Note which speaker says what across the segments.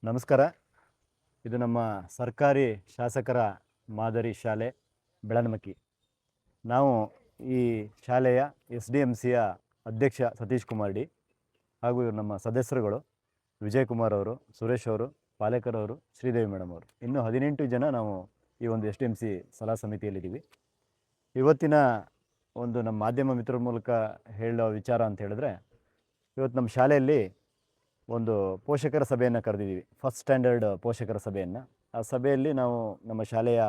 Speaker 1: ನಮಸ್ಕಾರ. ಇದು ನಮ್ಮ ಸರ್ಕಾರಿ ಶಾಸಕರ ಮಾದರಿ ಶಾಲೆ ಬೆಳನಮಕ್ಕಿ. ನಾವು ಈ ಶಾಲೆಯ SDMCಯ ಅಧ್ಯಕ್ಷ ಸತೀಶ್ ಕುಮಾರ್ ಡಿ ಹಾಗೂ ನಮ್ಮ ಸದಸ್ಯರುಗಳು ವಿಜಯ್ ಕುಮಾರ್ ಅವರು, ಸುರೇಶ್ ಅವರು, ಪಾಲೇಕರ್ ಅವರು, ಶ್ರೀದೇವಿ ಮೇಡಮ್ ಅವರು, ಇನ್ನೂ 18 ಜನ ನಾವು ಈ ಒಂದು SDMC ಸಲಹಾ ಸಮಿತಿಯಲ್ಲಿದ್ದೀವಿ. ಇವತ್ತಿನ ಒಂದು ನಮ್ಮ ಮಾಧ್ಯಮ ಮಿತ್ರರ ಮೂಲಕ ಹೇಳೋ ವಿಚಾರ ಅಂತ ಹೇಳಿದ್ರೆ, ಇವತ್ತು ನಮ್ಮ ಶಾಲೆಯಲ್ಲಿ ಒಂದು ಪೋಷಕರ ಸಭೆಯನ್ನು ಕರೆದಿದ್ದೀವಿ. ಫಸ್ಟ್ ಸ್ಟ್ಯಾಂಡರ್ಡ್ ಪೋಷಕರ ಸಭೆಯನ್ನು. ಆ ಸಭೆಯಲ್ಲಿ ನಾವು ನಮ್ಮ ಶಾಲೆಯ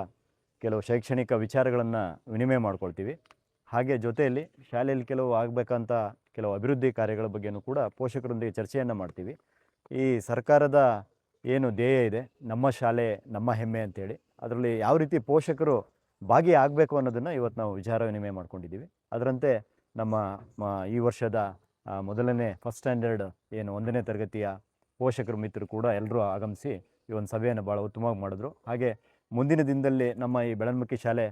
Speaker 1: ಕೆಲವು ಶೈಕ್ಷಣಿಕ ವಿಚಾರಗಳನ್ನು ವಿನಿಮಯ ಮಾಡ್ಕೊಳ್ತೀವಿ. ಹಾಗೆ ಜೊತೆಯಲ್ಲಿ ಶಾಲೆಯಲ್ಲಿ ಕೆಲವು ಆಗಬೇಕಂತ ಕೆಲವು ಅಭಿವೃದ್ಧಿ ಕಾರ್ಯಗಳ ಬಗ್ಗೆಯೂ ಕೂಡ ಪೋಷಕರೊಂದಿಗೆ ಚರ್ಚೆಯನ್ನು ಮಾಡ್ತೀವಿ. ಈ ಸರ್ಕಾರದ ಏನು ಧ್ಯೇಯ ಇದೆ, ನಮ್ಮ ಶಾಲೆ ನಮ್ಮ ಹೆಮ್ಮೆ ಅಂತೇಳಿ, ಅದರಲ್ಲಿ ಯಾವ ರೀತಿ ಪೋಷಕರು ಭಾಗಿಯಾಗಬೇಕು ಅನ್ನೋದನ್ನು ಇವತ್ತು ನಾವು ವಿಚಾರ ವಿನಿಮಯ ಮಾಡ್ಕೊಂಡಿದ್ದೀವಿ. ಅದರಂತೆ ನಮ್ಮ ಈ ವರ್ಷದ ಮೊದಲನೇ ಫಸ್ಟ್ ಸ್ಟ್ಯಾಂಡರ್ಡ್ ಏನು 1ನೇ ತರಗತಿಯ ಪೋಷಕರು ಮಿತ್ರರು ಕೂಡ ಎಲ್ಲರೂ ಆಗಮಿಸಿ ಈ ಒಂದು ಸಭೆಯನ್ನು ಭಾಳ ಉತ್ತಮವಾಗಿ ಮಾಡಿದ್ರು. ಹಾಗೆ ಮುಂದಿನ ದಿನದಲ್ಲಿ ನಮ್ಮ ಈ ಬೆಳನಮಕ್ಕಿ ಶಾಲೆ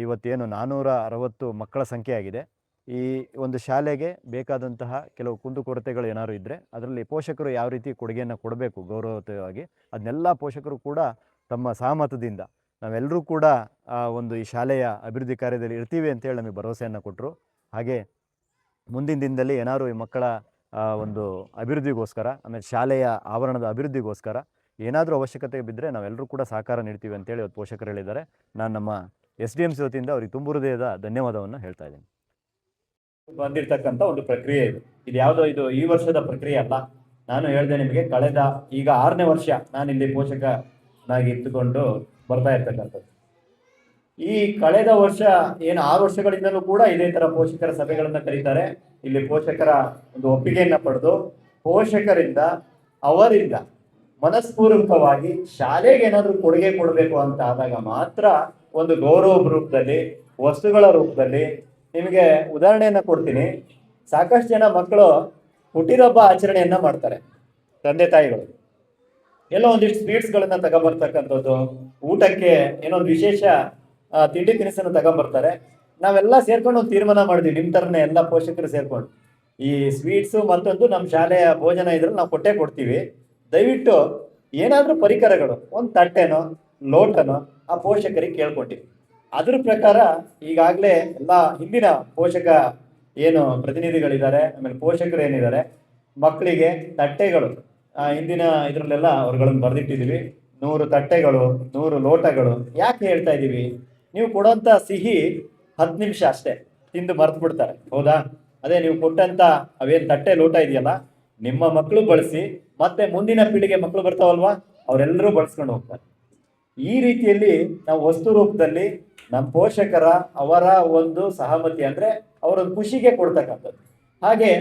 Speaker 1: ಇವತ್ತೇನು 460 ಮಕ್ಕಳ ಸಂಖ್ಯೆ ಆಗಿದೆ. ಈ ಒಂದು ಶಾಲೆಗೆ ಬೇಕಾದಂತಹ ಕೆಲವು ಕುಂದುಕೊರತೆಗಳು ಏನಾದ್ರು ಇದ್ದರೆ ಅದರಲ್ಲಿ ಪೋಷಕರು ಯಾವ ರೀತಿ ಕೊಡುಗೆಯನ್ನು ಕೊಡಬೇಕು ಗೌರವಯುತವಾಗಿ, ಅದನ್ನೆಲ್ಲ ಪೋಷಕರು ಕೂಡ ತಮ್ಮ ಸಹಮತದಿಂದ ನಾವೆಲ್ಲರೂ ಕೂಡ ಒಂದು ಈ ಶಾಲೆಯ ಅಭಿವೃದ್ಧಿ ಕಾರ್ಯದಲ್ಲಿ ಇರ್ತೀವಿ ಅಂತೇಳಿ ನಮಗೆ ಭರವಸೆಯನ್ನು ಕೊಟ್ಟರು. ಹಾಗೆ ಮುಂದಿನ ದಿನದಲ್ಲಿ ಏನಾದ್ರು ಈ ಮಕ್ಕಳ ಒಂದು ಅಭಿವೃದ್ಧಿಗೋಸ್ಕರ, ಆಮೇಲೆ ಶಾಲೆಯ ಆವರಣದ ಅಭಿವೃದ್ಧಿಗೋಸ್ಕರ ಏನಾದರೂ ಅವಶ್ಯಕತೆ ಬಿದ್ದರೆ ನಾವೆಲ್ಲರೂ ಕೂಡ ಸಹಕಾರ ನೀಡ್ತೀವಿ ಅಂತೇಳಿ ಇವತ್ತು ಪೋಷಕರು ಹೇಳಿದ್ದಾರೆ. ನಾನು ನಮ್ಮ SDMC ವತಿಯಿಂದ ಅವ್ರಿಗೆ ತುಂಬ ಹೃದಯದ ಧನ್ಯವಾದವನ್ನು ಹೇಳ್ತಾ ಇದ್ದೀನಿ. ಬಂದಿರತಕ್ಕಂಥ ಒಂದು ಪ್ರಕ್ರಿಯೆ ಇದು ಯಾವುದೋ ಇದು ಈ ವರ್ಷದ ಪ್ರಕ್ರಿಯೆ ಅಲ್ಲ. ನಾನು ಹೇಳಿದೆ ನಿಮಗೆ, ಕಳೆದ ಈಗ 6ನೇ ವರ್ಷ ನಾನು ಇಲ್ಲಿ ಪೋಷಕನಾಗಿ ಇಟ್ಟುಕೊಂಡು ಬರ್ತಾ ಇರ್ತಕ್ಕಂಥದ್ದು. ಈ ಕಳೆದ ವರ್ಷ ಏನು 6 ವರ್ಷಗಳಿಂದಲೂ ಕೂಡ ಇದೇ ತರ ಪೋಷಕರ ಸಭೆಗಳನ್ನ ಕರೀತಾರೆ. ಇಲ್ಲಿ ಪೋಷಕರ ಒಂದು ಒಪ್ಪಿಗೆಯನ್ನ ಪಡೆದು ಪೋಷಕರಿಂದ ಅವರಿಂದ ಮನಸ್ಪೂರ್ವಕವಾಗಿ ಶಾಲೆಗೆ ಏನಾದರೂ ಕೊಡುಗೆ ಕೊಡಬೇಕು ಅಂತ ಆದಾಗ ಮಾತ್ರ ಒಂದು ಗೌರವ ರೂಪದಲ್ಲಿ, ವಸ್ತುಗಳ ರೂಪದಲ್ಲಿ ನಿಮಗೆ ಉದಾಹರಣೆಯನ್ನ ಕೊಡ್ತೀನಿ. ಸಾಕಷ್ಟು ಜನ ಮಕ್ಕಳು ಹುಟ್ಟಿದಬ್ಬ ಆಚರಣೆಯನ್ನ ಮಾಡ್ತಾರೆ. ತಂದೆ ತಾಯಿಗಳು ಎಲ್ಲೋ ಒಂದಿಷ್ಟು ಸ್ವೀಟ್ಸ್ಗಳನ್ನ ತಗೊಂಬರ್ತಕ್ಕಂಥದ್ದು, ಊಟಕ್ಕೆ ಏನೋ ಒಂದು ವಿಶೇಷ ತಿಂಡಿ ತಿನಿಸನ್ನು ತಗೊಂಬರ್ತಾರೆ. ನಾವೆಲ್ಲ ಸೇರ್ಕೊಂಡು ಒಂದು ತೀರ್ಮಾನ ಮಾಡಿದ್ವಿ, ನಿಮ್ಮ ಥರನೇ ಎಲ್ಲ ಪೋಷಕರು ಸೇರ್ಕೊಂಡು ಈ ಸ್ವೀಟ್ಸು ಮತ್ತೊಂದು ನಮ್ಮ ಶಾಲೆಯ ಭೋಜನ ಇದ್ರಲ್ಲಿ ನಾವು ಕೊಟ್ಟೇ ಕೊಡ್ತೀವಿ. ದಯವಿಟ್ಟು ಏನಾದರೂ ಪರಿಕರಗಳು, ಒಂದು ತಟ್ಟೆನೋ ಲೋಟನೋ ಆ ಪೋಷಕರಿಗೆ ಕೇಳ್ಕೊಟ್ಟಿವಿ. ಅದ್ರ ಪ್ರಕಾರ ಈಗಾಗಲೇ ಎಲ್ಲ ಹಿಂದಿನ ಪೋಷಕ ಏನು ಪ್ರತಿನಿಧಿಗಳಿದ್ದಾರೆ, ಆಮೇಲೆ ಪೋಷಕರು ಏನಿದ್ದಾರೆ, ಮಕ್ಕಳಿಗೆ ತಟ್ಟೆಗಳು ಹಿಂದಿನ ಇದರಲ್ಲೆಲ್ಲ ಅವ್ರುಗಳನ್ನು ಬರೆದಿಟ್ಟಿದ್ದೀವಿ. 100 ತಟ್ಟೆಗಳು, 100 ಲೋಟಗಳು. ಯಾಕೆ ಹೇಳ್ತಾ ಇದ್ದೀವಿ, ನೀವು ಕೊಡೋಂಥ ಸಿಹಿ 10 ನಿಮಿಷ ಅಷ್ಟೇ, ತಿಂದು ಮರ್ತು ಬಿಡ್ತಾರೆ, ಹೌದಾ? ಅದೇ ನೀವು ಕೊಟ್ಟಂತ ಅವೇನು ತಟ್ಟೆ ಲೋಟ ಇದೆಯಲ್ಲ, ನಿಮ್ಮ ಮಕ್ಕಳು ಬಳಸಿ ಮತ್ತೆ ಮುಂದಿನ ಪೀಳಿಗೆ ಮಕ್ಕಳು ಬರ್ತಾವಲ್ವಾ, ಅವರೆಲ್ಲರೂ ಬಳಸ್ಕೊಂಡು ಹೋಗ್ತಾರೆ. ಈ ರೀತಿಯಲ್ಲಿ ನಾವು ವಸ್ತು ರೂಪದಲ್ಲಿ ನಮ್ಮ ಪೋಷಕರ ಅವರ ಒಂದು ಸಹಮತಿ ಅಂದ್ರೆ ಅವರೊಂದು ಖುಷಿಗೆ ಕೊಡ್ತಕ್ಕಂಥದ್ದು. ಹಾಗೆ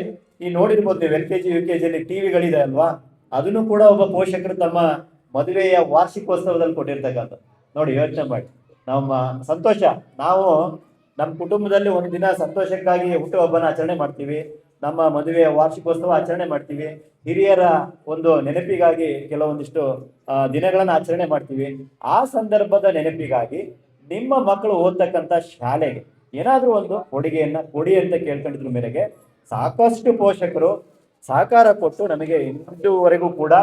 Speaker 1: ಈ ನೋಡಿರ್ಬೋದು ನೀವು LKG UKG ಟಿವಿಗಳಿದೆ ಅಲ್ವಾ, ಅದನ್ನು ಕೂಡ ಒಬ್ಬ ಪೋಷಕರು ತಮ್ಮ ಮದುವೆಯ ವಾರ್ಷಿಕೋತ್ಸವದಲ್ಲಿ ಕೊಟ್ಟಿರ್ತಕ್ಕಂಥದ್ದು. ನೋಡಿ, ಯೋಚನೆ ಮಾಡಿ, ನಮ್ಮ ಸಂತೋಷ, ನಾವು ನಮ್ಮ ಕುಟುಂಬದಲ್ಲಿ ಒಂದು ದಿನ ಸಂತೋಷಕ್ಕಾಗಿ ಹುಟ್ಟುಹಬ್ಬನ ಆಚರಣೆ ಮಾಡ್ತೀವಿ, ನಮ್ಮ ಮದುವೆಯ ವಾರ್ಷಿಕೋತ್ಸವ ಆಚರಣೆ ಮಾಡ್ತೀವಿ, ಹಿರಿಯರ ಒಂದು ನೆನಪಿಗಾಗಿ ಕೆಲವೊಂದಿಷ್ಟು ದಿನಗಳನ್ನ ಆಚರಣೆ ಮಾಡ್ತೀವಿ. ಆ ಸಂದರ್ಭದ ನೆನಪಿಗಾಗಿ ನಿಮ್ಮ ಮಕ್ಕಳು ಓದ್ತಕ್ಕಂಥ ಶಾಲೆಗೆ ಏನಾದರೂ ಒಂದು ಕೊಡುಗೆಯನ್ನ ಕೊಡಿ ಅಂತ ಕೇಳ್ಕೊಂಡಿದ್ರ ಮೇರೆಗೆ ಸಾಕಷ್ಟು ಪೋಷಕರು ಸಹಕಾರ ಕೊಟ್ಟು ನಮಗೆ ಇದುವರೆಗೂ ಕೂಡ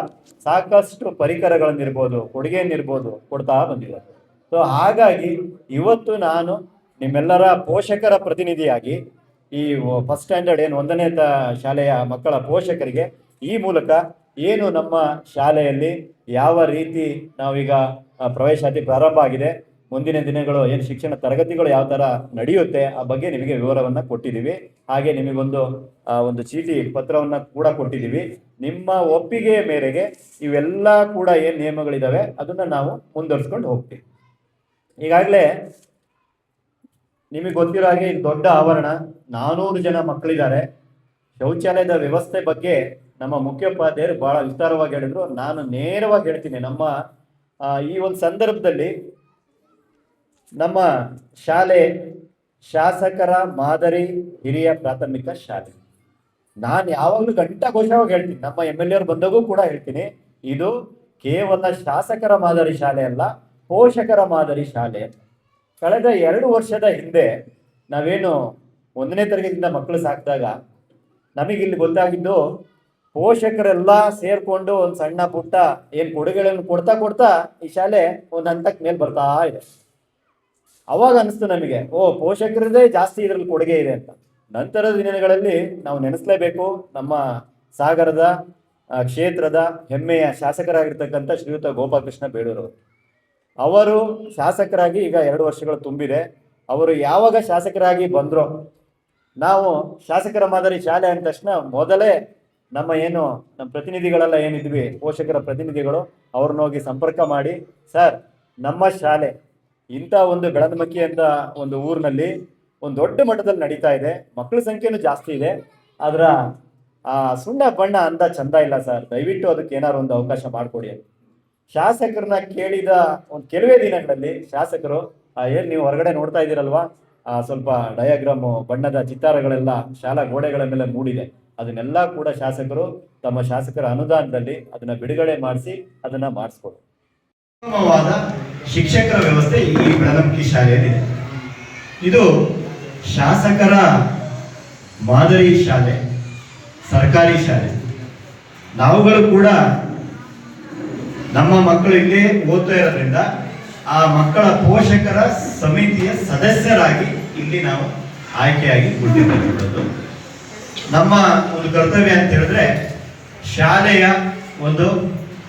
Speaker 1: ಸಾಕಷ್ಟು ಪರಿಕರಗಳನ್ನಿರ್ಬೋದು, ಕೊಡುಗೆಯನ್ನಿರ್ಬೋದು ಕೊಡ್ತಾ ಬಂದಿದ್ದಾರೆ. ಸೊ ಹಾಗಾಗಿ ಇವತ್ತು ನಾನು ನಿಮ್ಮೆಲ್ಲರ ಪೋಷಕರ ಪ್ರತಿನಿಧಿಯಾಗಿ ಈ ಫಸ್ಟ್ ಸ್ಟ್ಯಾಂಡರ್ಡ್ ಏನು 1ನೇ ಶಾಲೆಯ ಮಕ್ಕಳ ಪೋಷಕರಿಗೆ ಈ ಮೂಲಕ ಏನು ನಮ್ಮ ಶಾಲೆಯಲ್ಲಿ ಯಾವ ರೀತಿ ನಾವೀಗ ಪ್ರವೇಶಾತಿ ಪ್ರಾರಂಭ ಆಗಿದೆ, ಮುಂದಿನ ದಿನಗಳು ಏನು ಶಿಕ್ಷಣ ತರಗತಿಗಳು ಯಾವ ಥರ ನಡೆಯುತ್ತೆ ಆ ಬಗ್ಗೆ ನಿಮಗೆ ವಿವರವನ್ನು ಕೊಟ್ಟಿದ್ದೀವಿ. ಹಾಗೆ ನಿಮಗೊಂದು ಒಂದು ಚೀಟಿ ಪತ್ರವನ್ನು ಕೂಡ ಕೊಟ್ಟಿದ್ದೀವಿ. ನಿಮ್ಮ ಒಪ್ಪಿಗೆಯ ಮೇರೆಗೆ ಇವೆಲ್ಲ ಕೂಡ ಏನು ನಿಯಮಗಳಿದ್ದಾವೆ ಅದನ್ನು ನಾವು ಮುಂದುವರಿಸ್ಕೊಂಡು ಹೋಗ್ತೀವಿ. ಈಗಾಗಲೇ ನಿಮಗೆ ಗೊತ್ತಿರೋ ಹಾಗೆ ಇದು ದೊಡ್ಡ ಆವರಣ, 400 ಜನ ಮಕ್ಕಳಿದ್ದಾರೆ. ಶೌಚಾಲಯದ ವ್ಯವಸ್ಥೆ ಬಗ್ಗೆ ನಮ್ಮ ಮುಖ್ಯೋಪಾಧ್ಯಾಯರು ಬಹಳ ವಿಸ್ತಾರವಾಗಿ ಹೇಳಿದ್ರು. ನಾನು ನೇರವಾಗಿ ಹೇಳ್ತೀನಿ, ನಮ್ಮ ಈ ಒಂದು ಸಂದರ್ಭದಲ್ಲಿ ನಮ್ಮ ಶಾಲೆ ಶಾಸಕರ ಮಾದರಿ ಹಿರಿಯ ಪ್ರಾಥಮಿಕ ಶಾಲೆ. ನಾನು ಯಾವಾಗಲೂ ಘಂಟಾಘೋಷವಾಗಿ ಹೇಳ್ತೀನಿ, ನಮ್ಮ MLA ಅವರು ಬಂದಾಗೂ ಕೂಡ ಹೇಳ್ತೀನಿ, ಇದು ಕೇವಲ ಶಾಸಕರ ಮಾದರಿ ಶಾಲೆ ಅಲ್ಲ, ಪೋಷಕರ ಮಾದರಿ ಶಾಲೆ. ಕಳೆದ 2 ವರ್ಷದ ಹಿಂದೆ ನಾವೇನು 1ನೇ ತರಗತಿಯಿಂದ ಮಕ್ಕಳು ಸಾಕಿದಾಗ ನಮಗಿಲ್ಲಿ ಗೊತ್ತಾಗಿದ್ದು, ಪೋಷಕರೆಲ್ಲ ಸೇರ್ಕೊಂಡು ಒಂದು ಸಣ್ಣ ಪುಟ್ಟ ಏನ್ ಕೊಡುಗೆಗಳನ್ನು ಕೊಡ್ತಾ ಕೊಡ್ತಾ ಈ ಶಾಲೆ ಒಂದು ಹಂತಕ್ಕೆ ಮೇಲೆ ಬರ್ತಾ ಇದೆ. ಅವಾಗ ಅನಿಸ್ತು ನಮಗೆ, ಪೋಷಕರದೇ ಜಾಸ್ತಿ ಇದ್ರಲ್ಲಿ ಕೊಡುಗೆ ಇದೆ ಅಂತ. ನಂತರದ ದಿನಗಳಲ್ಲಿ ನಾವು ನೆನೆಸ್ಲೇಬೇಕು ನಮ್ಮ ಸಾಗರದ ಕ್ಷೇತ್ರದ ಹೆಮ್ಮೆಯ ಶಾಸಕರಾಗಿರ್ತಕ್ಕಂಥ ಶ್ರೀಯುತ ಗೋಪಾಲಕೃಷ್ಣ ಬೇಳೂರು ಅವರು ಶಾಸಕರಾಗಿ ಈಗ 2 ವರ್ಷಗಳು ತುಂಬಿದೆ. ಅವರು ಯಾವಾಗ ಶಾಸಕರಾಗಿ ಬಂದ್ರೋ, ನಾವು ಶಾಸಕರ ಮಾದರಿ ಶಾಲೆ ಅಂದ ತಕ್ಷಣ ಮೊದಲೇ ನಮ್ಮ ಪ್ರತಿನಿಧಿಗಳೆಲ್ಲ ಏನಿದ್ವಿ, ಪೋಷಕರ ಪ್ರತಿನಿಧಿಗಳು, ಅವ್ರನ್ನ ಹೋಗಿ ಸಂಪರ್ಕ ಮಾಡಿ, ಸರ್ ನಮ್ಮ ಶಾಲೆ ಇಂಥ ಒಂದು ಬೆಳನಮಕ್ಕಿ ಅಂತ ಒಂದು ಊರಿನಲ್ಲಿ ಒಂದು ದೊಡ್ಡ ಮಟ್ಟದಲ್ಲಿ ನಡೀತಾ ಇದೆ, ಮಕ್ಕಳ ಸಂಖ್ಯೆನೂ ಜಾಸ್ತಿ ಇದೆ, ಅದರ ಸುಣ್ಣ ಬಣ್ಣ ಅಂದ ಚಂದ ಇಲ್ಲ ಸರ್, ದಯವಿಟ್ಟು ಅದಕ್ಕೆ ಏನಾದ್ರು ಒಂದು ಅವಕಾಶ ಮಾಡಿಕೊಡಿ ಅಂತ ಶಾಸಕರನ್ನ ಕೇಳಿದ ಒಂದು ಕೆಲವೇ ದಿನಗಳಲ್ಲಿ ಶಾಸಕರು ಏನು ನೀವು ಹೊರಗಡೆ ನೋಡ್ತಾ ಇದ್ದೀರಲ್ವಾ, ಸ್ವಲ್ಪ ಡಯಾಗ್ರಾಮು ಬಣ್ಣದ ಚಿತ್ತಾರಗಳೆಲ್ಲ ಶಾಲಾ ಗೋಡೆಗಳ ಮೇಲೆ ಮೂಡಿದೆ, ಅದನ್ನೆಲ್ಲ ಕೂಡ ಶಾಸಕರು ತಮ್ಮ ಶಾಸಕರ ಅನುದಾನದಲ್ಲಿ ಅದನ್ನ ಬಿಡುಗಡೆ ಮಾಡಿಸಿ ಅದನ್ನ ಮಾಡಿಸ್ಕೊಡು. ಉತ್ತಮವಾದ ಶಿಕ್ಷಕರ ವ್ಯವಸ್ಥೆ ಈ ಬೆಳನಮಕ್ಕಿ ಶಾಲೆಯಲ್ಲಿದೆ. ಇದು ಶಾಸಕರ ಮಾದರಿ ಶಾಲೆ, ಸರ್ಕಾರಿ ಶಾಲೆ. ನಾವುಗಳು ಕೂಡ ನಮ್ಮ ಮಕ್ಕಳು ಇಲ್ಲೇ ಓದ್ತಾ ಇರೋದ್ರಿಂದ ಆ ಮಕ್ಕಳ ಪೋಷಕರ ಸಮಿತಿಯ ಸದಸ್ಯರಾಗಿ ಇಲ್ಲಿ ನಾವು ಆಯ್ಕೆಯಾಗಿ ಗುರುತಿಸಿಕೊಳ್ಳೋದು ನಮ್ಮ ಒಂದು ಕರ್ತವ್ಯ ಅಂತ ಹೇಳಿದ್ರೆ, ಶಾಲೆಯ ಒಂದು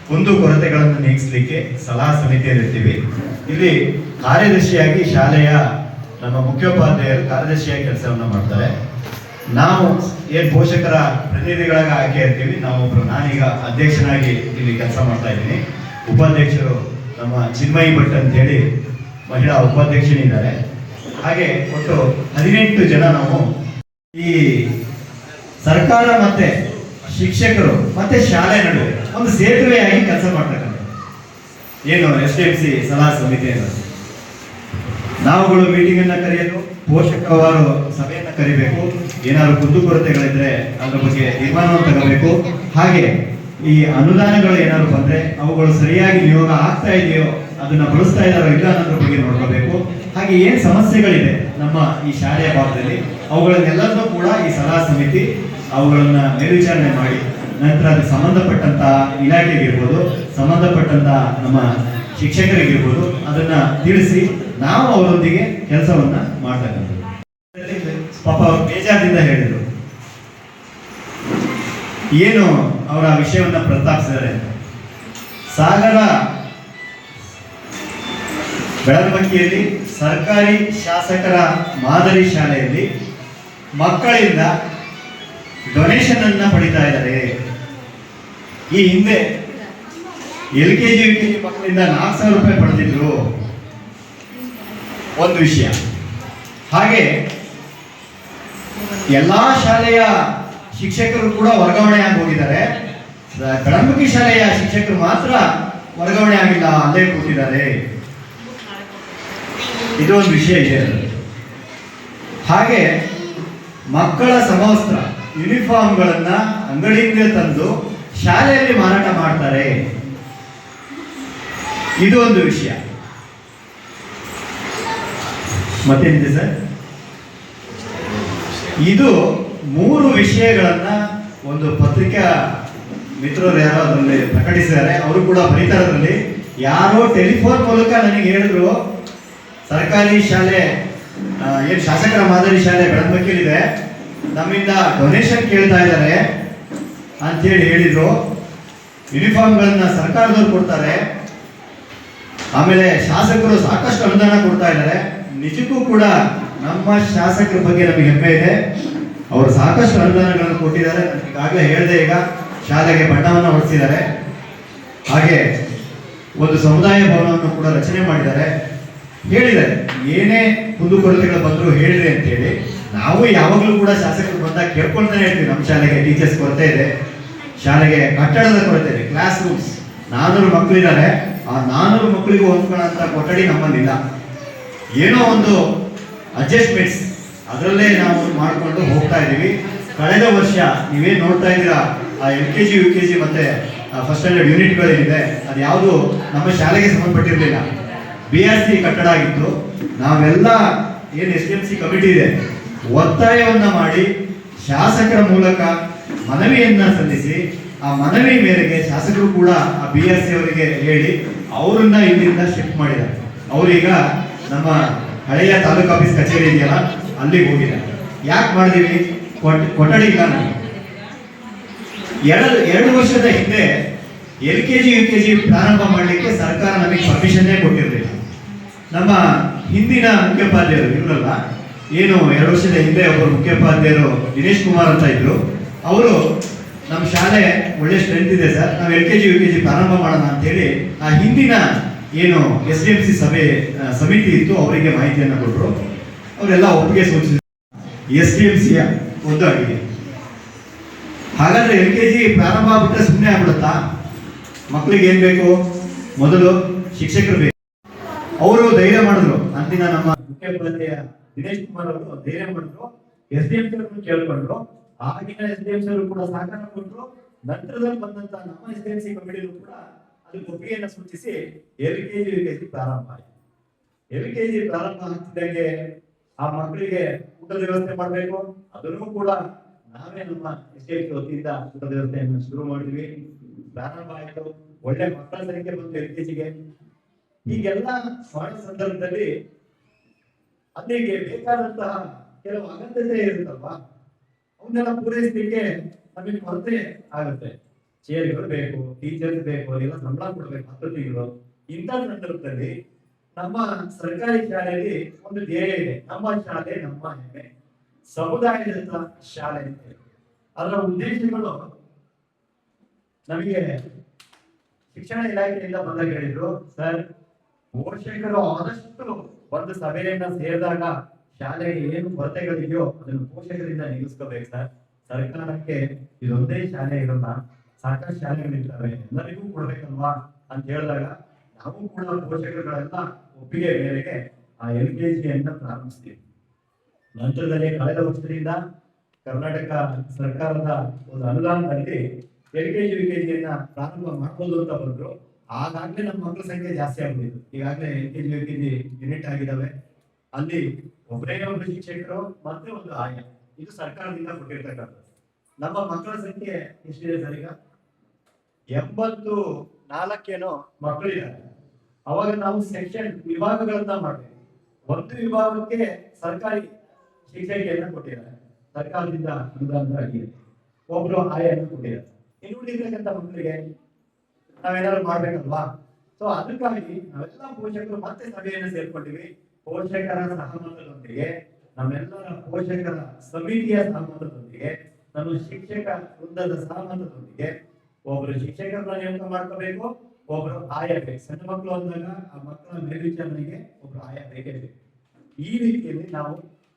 Speaker 1: ಕುಂದುಕೊರತೆಗಳನ್ನು ನೀಗಿಸಲಿಕ್ಕೆ ಸಲಹಾ ಸಮಿತಿಯಲ್ಲಿರ್ತೀವಿ. ಇಲ್ಲಿ ಕಾರ್ಯದರ್ಶಿಯಾಗಿ ಶಾಲೆಯ ನಮ್ಮ ಮುಖ್ಯೋಪಾಧ್ಯಾಯರು ಕಾರ್ಯದರ್ಶಿಯಾಗಿ ಕೆಲಸವನ್ನು ಮಾಡ್ತಾರೆ. ನಾವು ಏನು ಪೋಷಕರ ಪ್ರತಿನಿಧಿಗಳಾಗಿ ಆಯ್ಕೆ ಇರ್ತೀವಿ, ನಾನೀಗ ಅಧ್ಯಕ್ಷನಾಗಿ ಇಲ್ಲಿ ಕೆಲಸ ಮಾಡ್ತಾ ಇದ್ದೀನಿ. ಉಪಾಧ್ಯಕ್ಷರು ನಮ್ಮ ಚಿನ್ಮಯಿ ಭಟ್ ಅಂತ ಹೇಳಿ ಮಹಿಳಾ ಉಪಾಧ್ಯಕ್ಷನಿದ್ದಾರೆ. ಹಾಗೆ ಒಟ್ಟು 18 ಜನ ನಾವು ಈ ಸರ್ಕಾರ ಮತ್ತೆ ಶಿಕ್ಷಕರು ಮತ್ತೆ ಶಾಲೆ ನಡುವೆ ಒಂದು ಸೇತುವೆಯಾಗಿ ಕೆಲಸ ಮಾಡ್ತಕ್ಕಂಥ ಏನು SDMC ಸಲಹಾ ಸಮಿತಿ ಅನ್ನೋದು. ನಾವುಗಳು ಮೀಟಿಂಗ್ ಅನ್ನ ಕರೆಯೋದು, ಪೋಷಕವಾರು ಸಭೆಯನ್ನ ಕರಿಬೇಕು, ಏನಾದ್ರು ಕುಂದುಕೊರತೆಗಳಿದ್ರೆ ಅದ್ರ ಬಗ್ಗೆ ತೀರ್ಮಾನವನ್ನು ತಗೋಬೇಕು. ಹಾಗೆ ಈ ಅನುದಾನಗಳು ಏನಾದ್ರು ಬಂದ್ರೆ ಅವುಗಳು ಸರಿಯಾಗಿ ನಿಯೋಗ ಆಗ್ತಾ ಇದೆಯೋ, ಅದನ್ನ ಬಳಸ್ತಾ ಇದ್ದಾರೋ ಇಲ್ಲ ಅನ್ನೋದ್ರ ಬಗ್ಗೆ ನೋಡ್ಕೋಬೇಕು. ಹಾಗೆ ಏನ್ ಸಮಸ್ಯೆಗಳಿದೆ ನಮ್ಮ ಈ ಶಾಲೆಯ ಭಾಗದಲ್ಲಿ ಅವುಗಳನ್ನೆಲ್ಲದೂ ಕೂಡ ಈ ಸಲಹಾ ಸಮಿತಿ ಅವುಗಳನ್ನ ಮೇಲ್ವಿಚಾರಣೆ ಮಾಡಿ ನಂತರ ಅದಕ್ಕೆ ಸಂಬಂಧಪಟ್ಟಂತ ಇಲಾಖೆಗಿರ್ಬೋದು, ಸಂಬಂಧಪಟ್ಟಂತ ನಮ್ಮ ಶಿಕ್ಷಕರಿಗಿರ್ಬೋದು ಅದನ್ನ ತಿಳಿಸಿ ನಾವು ಅವರೊಂದಿಗೆ ಕೆಲಸವನ್ನ ಮಾಡ್ತಕ್ಕಂಥದ್ದು. ಪಾಪ ಅವರು ಬೇಜಾರದಿಂದ ಹೇಳಿದ್ರು, ಏನು ಅವರ ವಿಷಯವನ್ನ ಪ್ರಸ್ತಾಪಿಸಿದ್ದಾರೆ. ಸಾಗರ ಬೆಳನಮಕ್ಕಿಯಲ್ಲಿ ಸರ್ಕಾರಿ ಶಾಸಕರ ಮಾದರಿ ಶಾಲೆಯಲ್ಲಿ ಮಕ್ಕಳಿಂದ ಡೊನೇಷನ್ ಅನ್ನ ಪಡಿತಾ ಇದ್ದಾರೆ. ಈ ಹಿಂದೆ LKG UKG ಮಕ್ಕಳಿಂದ 4,000 ರೂಪಾಯಿ ಪಡೆದಿದ್ರು ಒಂದು ವಿಷಯ. ಹಾಗೆ ಎಲ್ಲಾ ಶಾಲೆಯ ಶಿಕ್ಷಕರು ಕೂಡ ವರ್ಗಾವಣೆ ಆಗಿ ಹೋಗಿದ್ದಾರೆ. ಬೆಳನಮಕ್ಕಿ ಶಾಲೆಯ ಶಿಕ್ಷಕರು ಮಾತ್ರ ವರ್ಗಾವಣೆ ಆಗಿಲ್ಲ, ಅಲ್ಲೇ ಕೂತಿದ್ದಾರೆ. ಇದು ಒಂದು ವಿಷಯ ಇದೆ. ಹಾಗೆ ಮಕ್ಕಳ ಸಮವಸ್ತ್ರ ಯೂನಿಫಾರ್ಮ್ಗಳನ್ನ ಅಂಗಡಿಯಿಂದ ತಂದು ಶಾಲೆಯಲ್ಲಿ ಮಾರಾಟ ಮಾಡ್ತಾರೆ. ಇದು ಒಂದು ವಿಷಯ. ಮತ್ತೇನಿದೆ ಸರ್? ಇದು 3 ವಿಷಯಗಳನ್ನ ಒಂದು ಪತ್ರಿಕಾ ಮಿತ್ರರು ಯಾರೋ ಅದರಲ್ಲಿ ಪ್ರಕಟಿಸಿದ್ದಾರೆ. ಅವರು ಕೂಡ ಬರೀತಾರಲ್ಲಿ ಯಾರೋ ಟೆಲಿಫೋನ್ ಮೂಲಕ ನನಗೆ ಹೇಳಿದ್ರು, ಸರ್ಕಾರಿ ಶಾಲೆ ಏನು ಶಾಸಕರ ಮಾದರಿ ಶಾಲೆ ಬೆಳನಮಕ್ಕಿಲಿದೆ, ನಮ್ಮಿಂದ ಡೊನೇಷನ್ ಕೇಳ್ತಾ ಇದ್ದಾರೆ ಅಂತೇಳಿ ಹೇಳಿದ್ರು. ಯೂನಿಫಾರ್ಮ್ಗಳನ್ನ ಸರ್ಕಾರದವ್ರು ಕೊಡ್ತಾರೆ, ಆಮೇಲೆ ಶಾಸಕರು ಸಾಕಷ್ಟು ಅನುದಾನ ಕೊಡ್ತಾ ಇದ್ದಾರೆ. ನಿಜಕ್ಕೂ ಕೂಡ ನಮ್ಮ ಶಾಸಕರ ಬಗ್ಗೆ ನಮಗೆ ಹೆಮ್ಮೆ ಇದೆ. ಅವರು ಸಾಕಷ್ಟು ಅನುದಾನಗಳನ್ನು ಕೊಟ್ಟಿದ್ದಾರೆ. ಈಗಾಗಲೇ ಹೇಳಿದೆ, ಈಗ ಶಾಲೆಗೆ ಬಣ್ಣವನ್ನು ಹೊಡಿಸಿದ್ದಾರೆ. ಹಾಗೆ ಒಂದು ಸಮುದಾಯ ಭವನವನ್ನು ಕೂಡ ರಚನೆ ಮಾಡಿದ್ದಾರೆ. ಹೇಳಿದ್ದಾರೆ ಏನೇ ಕುಂದುಕೊರತೆಗಳು ಬಂದರೂ ಹೇಳಿರಿ ಅಂತೇಳಿ. ನಾವು ಯಾವಾಗಲೂ ಕೂಡ ಶಾಸಕರು ಬಂದಾಗ ಕೇಳ್ಕೊಳ್ತಾನೆ ಇರ್ತೀವಿ, ನಮ್ಮ ಶಾಲೆಗೆ ಟೀಚರ್ಸ್ ಕೊರತೆ ಇದೆ, ಶಾಲೆಗೆ ಕಟ್ಟಡದ ಕೊರತೆ ಇದೆ, ಕ್ಲಾಸ್ ರೂಮ್ಸ್ 400 ಮಕ್ಕಳಿದ್ದಾರೆ, ಆ 400 ಮಕ್ಕಳಿಗೂ ಹೊಂದ್ಕೊಳ್ಳೋಂಥ ಕೊಠಡಿ ನಮ್ಮಲ್ಲಿಲ್ಲ. ಏನೋ ಒಂದು ಅಡ್ಜಸ್ಟ್ಮೆಂಟ್ಸ್ ಅದರಲ್ಲೇ ನಾವು ಮಾಡಿಕೊಂಡು ಹೋಗ್ತಾ ಇದ್ದೀವಿ. ಕಳೆದ ವರ್ಷ ನೀವೇನು ನೋಡ್ತಾ ಇದ್ದೀರಾ, ಆ LKG UKG ಮತ್ತೆ ಫಸ್ಟ್ ಸ್ಟ್ಯಾಂಡರ್ಡ್ ಯೂನಿಟ್ಗಳೇನಿದೆ ಅದು ಯಾವುದು ನಮ್ಮ ಶಾಲೆಗೆ ಸಂಬಂಧಪಟ್ಟಿರಲಿಲ್ಲ. BRC ಕಟ್ಟಡ ಆಗಿತ್ತು. ನಾವೆಲ್ಲ ಏನು SDMC ಕಮಿಟಿ ಇದೆ ಒತ್ತಾಯವನ್ನ ಮಾಡಿ ಶಾಸಕರ ಮೂಲಕ
Speaker 2: ಮನವಿಯನ್ನ ಸಲ್ಲಿಸಿ ಆ ಮನವಿ ಮೇರೆಗೆ ಶಾಸಕರು ಕೂಡ ಆ BRC ಅವರಿಗೆ ಹೇಳಿ ಅವರನ್ನ ಇಲ್ಲಿಂದ ಶಿಫ್ಟ್ ಮಾಡಿದ್ದಾರೆ. ಅವರೀಗ ನಮ್ಮ ಹಳೆಯ ತಾಲೂಕು ಆಫೀಸ್ ಕಚೇರಿ ಇದೆಯಲ್ಲ ಅಲ್ಲಿಗೆ ಹೋಗಿದ್ದಾರೆ. ಯಾಕೆ ಮಾಡಿದೀವಿ? ಕೊಠಡಿ ಇಲ್ಲ ನಮಗೆ. ಎರಡು ವರ್ಷದ ಹಿಂದೆ LKG UKG ಪ್ರಾರಂಭ ಮಾಡಲಿಕ್ಕೆ ಸರ್ಕಾರ ನಮಗೆ ಪರ್ಮಿಷನ್ನೇ ಕೊಟ್ಟಿರಲಿಲ್ಲ. ನಮ್ಮ ಹಿಂದಿನ ಮುಖ್ಯೋಪಾಧ್ಯಾಯರು ಇವರಲ್ಲ, ಏನು 2 ವರ್ಷದ ಹಿಂದೆ ಒಬ್ಬರು ಮುಖ್ಯೋಪಾಧ್ಯಾಯರು ದಿನೇಶ್ ಕುಮಾರ್ ಅಂತ ಇದ್ರು. ಅವರು ನಮ್ಮ ಶಾಲೆ ಒಳ್ಳೆ ಸ್ಟ್ರೆಂತ್ ಇದೆ ಸರ್, ನಾವು LKG UKG ಪ್ರಾರಂಭ ಮಾಡೋಣ ಅಂತೇಳಿ ಆ ಹಿಂದಿನ ಏನು SDMC ಸಮಿತಿ ಇತ್ತು ಅವರಿಗೆ ಮಾಹಿತಿಯನ್ನು ಕೊಟ್ಟರು. ಅವರೆಲ್ಲ ಒಪ್ಪಿಗೆ ಸೂಚಿಸಿದ್ರು. SDMCಯ ಒಂದು ಅಡಿಗೆ. ಹಾಗಾದ್ರೆ LKG ಪ್ರಾರಂಭ ಆಗ್ಬಿಟ್ರೆ ಸುಮ್ಮನೆ ಆಗ್ಬಿಡುತ್ತಾ? ಮಕ್ಕಳಿಗೆ ಏನ್ ಬೇಕು? ಮೊದಲು ಶಿಕ್ಷಕರು ಬೇಕು. ಅವರು ಧೈರ್ಯ ಮಾಡಿದ್ರು. ಅಂದಿನ ನಮ್ಮ ಮುಖ್ಯೋಪಾಧ್ಯಾಯ ದಿನೇಶ್ ಕುಮಾರ್ ಅವರು ಧೈರ್ಯ ಮಾಡಿದ್ರು. SDMC ಅವರು ಕೇಳ್ಕೊಂಡ್ರು. ಆಗಿನ SDMC ಅವರು ಕೂಡ ಸಹಕಾರ ಕೊಟ್ಟರು. ನಂತರದಲ್ಲಿ ಬಂದಂತ ನಮ್ಮ SDMC ಕಮಿಟಿಯಲ್ಲೂ ಕೂಡ ಅದಕ್ಕೆ ಒಪ್ಪಿಗೆಯನ್ನು ಸೂಚಿಸಿ LKG UKG ಪ್ರಾರಂಭ ಆಯಿತು. LKG ಪ್ರಾರಂಭ ಆಗ್ತಿದ್ದಂಗೆ ಆ ಮಕ್ಕಳಿಗೆ ಊಟದ ವ್ಯವಸ್ಥೆ ಮಾಡಬೇಕು. ಅದನ್ನು ಕೂಡ ನಾವೇ ನಮ್ಮ SDMC ವತಿಯಿಂದ ಊಟದ ವ್ಯವಸ್ಥೆಯನ್ನು ಶುರು ಮಾಡಿದ್ವಿ. ಪ್ರಾರಂಭ ಆಯಿತು. ಒಳ್ಳೆ ಮಕ್ಕಳ ಸಂಖ್ಯೆ ಬಂತು LKGಗೆ. ಹೀಗೆಲ್ಲ ಮಾಡೋ ಸಂದರ್ಭದಲ್ಲಿ ಅಲ್ಲಿಗೆ ಬೇಕಾದಂತಹ ಕೆಲವು ಅಗತ್ಯತೆ ಇರುತ್ತಲ್ವಾ, ಅವನ್ನೆಲ್ಲ ಪೂರೈಸಲಿಕ್ಕೆ ನಮಗೆ ಕೊರತೆ ಆಗುತ್ತೆ. ಚೇರ್ಗಳು ಬೇಕು, ಟೀಚರ್ಸ್ ಬೇಕು, ಎಲ್ಲ ಸಂಬಳ ಕೊಡ್ಬೇಕು 10 ತಿಂಗಳು. ಇಂಥ ಸಂದರ್ಭದಲ್ಲಿ ನಮ್ಮ ಸರ್ಕಾರಿ ಶಾಲೆಯಲ್ಲಿ ಒಂದು ಧ್ಯೇಯ ಇದೆ, ನಮ್ಮ ಶಾಲೆ ನಮ್ಮ ಹೆಮ್ಮೆ, ಸಮುದಾಯದ ಶಾಲೆ ಅಂತ. ಅದರ ಉದ್ದೇಶಗಳು ನಮಗೆ ಶಿಕ್ಷಣ ಇಲಾಖೆಯಿಂದ ಬಂದಾಗ ಹೇಳಿದ್ರು, ಸರ್ ಪೋಷಕರು ಆದಷ್ಟು ಒಂದು ಸಭೆಯನ್ನ ಸೇರಿದಾಗ ಶಾಲೆಗೆ ಏನು ಕೊರತೆಗಳಿದೆಯೋ ಅದನ್ನು ಪೋಷಕರಿಂದ ನಿಲ್ಲಿಸ್ಕೋಬೇಕು ಸರ್. ಸರ್ಕಾರಕ್ಕೆ ಇದೊಂದೇ ಶಾಲೆ ಇರಲ್ಲ, ಸಾಕಷ್ಟು ಶಾಲೆಗಳಿರ್ತವೆ, ಎಲ್ಲರಿಗೂ ಕೊಡ್ಬೇಕಲ್ವಾ ಅಂತ ಹೇಳಿದಾಗ ನಾವು ಕೂಡ ಪೋಷಕರುಗಳೆಲ್ಲ ಒಪ್ಪಿಗೆ ಮೇರೆಗೆ ಆ LKGಯನ್ನ ಪ್ರಾರಂಭಿಸ್ತೀವಿ. ನಂತರದಲ್ಲಿ ಕಳೆದ ವರ್ಷದಿಂದ ಕರ್ನಾಟಕ ಸರ್ಕಾರದ ಒಂದು ಅನುದಾನದಲ್ಲಿ LKG UKGಯನ್ನ ಪ್ರಾರಂಭ ಮಾಡ್ಬೋದು ಅಂತ ಬಂದ್ರು. ಆಗಾಗ್ಲೇ ನಮ್ಮ ಮಕ್ಕಳ ಸಂಖ್ಯೆ ಜಾಸ್ತಿ ಆಗ್ಬಿಟ್ಟಿತ್ತು. ಈಗಾಗಲೇ LKG UKG ಯೂನಿಟ್ ಆಗಿದ್ದಾವೆ. ಅಲ್ಲಿ ಒಬ್ಬರೇ ಒಬ್ಬರು ಶಿಕ್ಷಕರು ಮತ್ತೆ ಒಂದು ಆಯ, ಇದು ಸರ್ಕಾರದಿಂದ ಕೊಟ್ಟಿರ್ತಕ್ಕಂಥದ್ದು. ನಮ್ಮ ಮಕ್ಕಳ ಸಂಖ್ಯೆ ಎಷ್ಟಿದೆ ಸರ್? ಈಗ 84 ಮಕ್ಕಳಿದ್ದಾರೆ. ಅವಾಗ ನಾವು ಸೆಕ್ಷನ್ ವಿಭಾಗಗಳನ್ನ ಮಾಡ್ತೀವಿ. ಒಂದು ವಿಭಾಗಕ್ಕೆ ಸರ್ಕಾರಿ ಶಿಕ್ಷಕಿಯನ್ನ ಕೊಟ್ಟಿದ್ದಾರೆ, ಸರ್ಕಾರದಿಂದ ಅನುದಾನ ಆಗಿದೆ. ಒಬ್ರು ಆಯನ್ನು ಕೊಟ್ಟಿದ್ದಾರೆ. ಇನ್ನು ಉಳಿದಿರ್ತಕ್ಕಂಥ ಮಕ್ಕಳಿಗೆ ನಾವೇನಾದ್ರು ಮಾಡ್ಬೇಕಲ್ವಾ? ಸೊ ಅದಕ್ಕಾಗಿ ನಾವೆಲ್ಲ ಪೋಷಕರು ಮತ್ತೆ ಸಭೆಯನ್ನು ಸೇರ್ಕೊಂಡಿವಿ. ಪೋಷಕರ ಸಹಮತದೊಂದಿಗೆ, ನಮ್ಮೆಲ್ಲರ ಪೋಷಕರ ಸಮಿತಿಯ ಸಹಮತದೊಂದಿಗೆ, ನಮ್ಮ ಶಿಕ್ಷಕ ವೃಂದದ ಸಹಮತದೊಂದಿಗೆ ಒಬ್ರು ಶಿಕ್ಷಕರನ್ನ ನೇಮಕ ಮಾಡ್ಕೋಬೇಕು, ಒಬ್ರು ಆಯ ಬೇಕು. ಸಣ್ಣ ಮಕ್ಕಳು ಅಂದಾಗ ಆ ಮಕ್ಕಳ ಮೇಲ್ವಿಚಾರಣೆಗೆ ಒಬ್ರು ಆಯ ಬೇಕೇ ಬೇಕು. ಈ ರೀತಿಯಲ್ಲಿ ನಾವು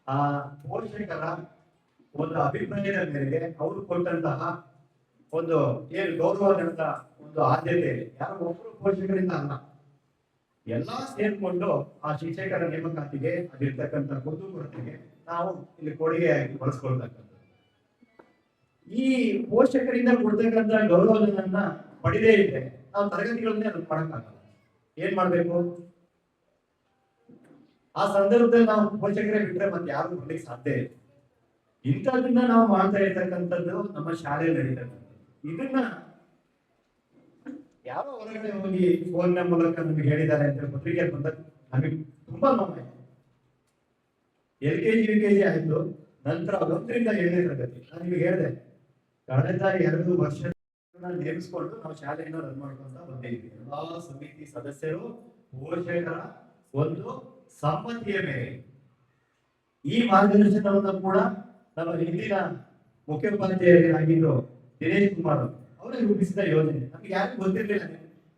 Speaker 2: ಆ ಪೋಷಕರ ಒಂದು ಅಭಿಪ್ರಾಯದ ಮೇರೆಗೆ ಅವರು ಕೊಟ್ಟಂತಹ ಒಂದು ಏನು ಗೌರವದಂತ ಒಂದು ಆದ್ಯತೆ ಇದೆ. ಯಾರು ಒಬ್ಬರು ಪೋಷಕರಿಂದ ಅಲ್ಲ, ಎಲ್ಲಾ ಸೇರ್ಕೊಂಡು ಆ ಶಿಕ್ಷಕರ ನೇಮಕಾತಿಗೆ ಅದಿರ್ತಕ್ಕಂಥ ಕುಂದುಕೊರತೆಗೆ ನಾವು ಇಲ್ಲಿ ಕೊಡುಗೆಯಾಗಿ ಬಳಸ್ಕೊಳ್ತಕ್ಕಂಥದ್ದು. ಈ ಪೋಷಕರಿಂದ ಕೊಡ್ತಕ್ಕಂಥ ಗೌರವಧನನ್ನ ಪಡೆದೇ ಇದೆ ನಾವು ತರಗತಿಗಳನ್ನೇ ಅದನ್ನ ಮಾಡಕ್ಕಾಗಲ್ಲ. ಏನ್ ಮಾಡ್ಬೇಕು? ಆ ಸಂದರ್ಭದಲ್ಲಿ ನಾವು ಪೋಷಕರೇ ಬಿಟ್ರೆ ಮತ್ತೆ ಯಾರು ಕೊಡ್ಲಿಕ್ಕೆ ಸಾಧ್ಯ ಇಲ್ಲ. ಇಂಥದನ್ನ ನಾವು ಮಾಡ್ತಾ ಇರ್ತಕ್ಕಂಥದ್ದು ನಮ್ಮ ಶಾಲೆಯಲ್ಲಿ ನಡೀತಕ್ಕಂಥದ್ದು. ಇದನ್ನ ಯಾರೋ ಹೊರಗಡೆ ಹೋಗಿ ಫೋನ್ ಮೂಲಕ ನಮಗೆ ಹೇಳಿದ್ದಾರೆ ಅಂತ ಪತ್ರಿಕೆ ಬಂದಾಗ ನಮಗೆ ತುಂಬಾ ನೋವಾಯ್ತು. LKG UKG ಆಯ್ತು, ನಂತರ 1ರಿಂದ 7ನೇ ತರಗತಿ. ನಾನು ನಿಮಗೆ ಹೇಳಿದೆ, ಕಳೆದ 2 ವರ್ಷ ನೇಮಿಸಿಕೊಂಡು ನಾವು ಶಾಲೆಯನ್ನು ರನ್ ಮಾಡ್ಕೊಂತ ಬಂದಿದ್ವಿ. ಎಲ್ಲಾ ಸಮಿತಿ ಸದಸ್ಯರು ಪೋಷಕರ ಒಂದು ಸಮ್ಮತಿಯ ಮೇಲೆ ಈ ಮಾರ್ಗದರ್ಶನವನ್ನು ಕೂಡ ನಮ್ಮ ಹಿಂದಿನ ಮುಖ್ಯೋಪಾಧ್ಯಾಯರಾಗಿದ್ದು ದಿನೇಶ್ ಕುಮಾರ್ ಅವರೇ ರೂಪಿಸಿದ ಯೋಜನೆ. ನಮ್ಗೆ ಯಾರಿಗೂ ಗೊತ್ತಿರ್ಲಿಲ್ಲ.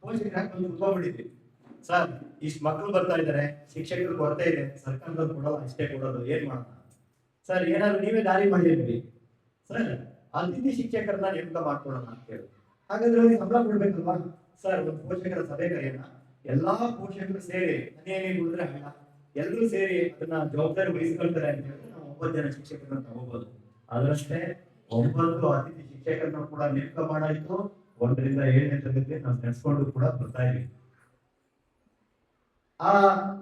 Speaker 2: ಪೋಷಕರಾಗಿ ಒಂದು ಕುತ್ಕೊಂಡ್ಬಿಟ್ಟಿದ್ವಿ. ಸರ್ ಇಷ್ಟು ಮಕ್ಕಳು ಬರ್ತಾ ಇದ್ದಾರೆ, ಶಿಕ್ಷಕರು ಕೊರತೆ ಇದೆ, ಸರ್ಕಾರದವ್ರು ಕೊಡಲ್ಲ, ಇಷ್ಟೇ ಕೊಡೋದು, ಏನ್ ಮಾಡೋಣ ಸರ್? ಏನಾದ್ರು ನೀವೇ ದಾರಿ ಮಾಡಿದ್ರಿ ಸರ್, ಅತಿಥಿ ಶಿಕ್ಷಕರನ್ನ ನೇಮಕ ಮಾಡ್ಕೊಳ್ಳೋಣ ಅಂತ ಹೇಳಿ. ಹಾಗಾದ್ರೆ ಅವ್ರಿಗೆ ಸಂಬಳ ಕೊಡ್ಬೇಕಲ್ವಾ ಸರ್? ಒಂದು ಪೋಷಕರ ಸಭೆ ಕರೆಯೋಣ, ಎಲ್ಲಾ ಪೋಷಕರು ಸೇರಿ ಮನೆಯಲ್ಲಿ ಉಳಿದ್ರೆ ಅಲ್ಲ, ಎಲ್ಲರೂ ಸೇರಿ ಅದನ್ನ ಜವಾಬ್ದಾರಿ ವಹಿಸ್ಕೊಳ್ತಾರೆ ಅಂತ ಹೇಳಿದ್ರೆ ನಾವು 9 ಜನ ಶಿಕ್ಷಕರನ್ನ ತಗೋಬಹುದು. ಅದರಷ್ಟೇ 9 ಅತಿಥಿ ಶಿಕ್ಷಕರನ್ನ ಕೂಡ ನೇಮಕ ಮಾಡಾಯ್ತು. 1ರಿಂದ 7ನೇ ತರಗತಿ ನಾವು ನಡೆಸ್ಕೊಂಡು ಕೂಡ ಬರ್ತಾ ಇದ್ದೀವಿ. ಆ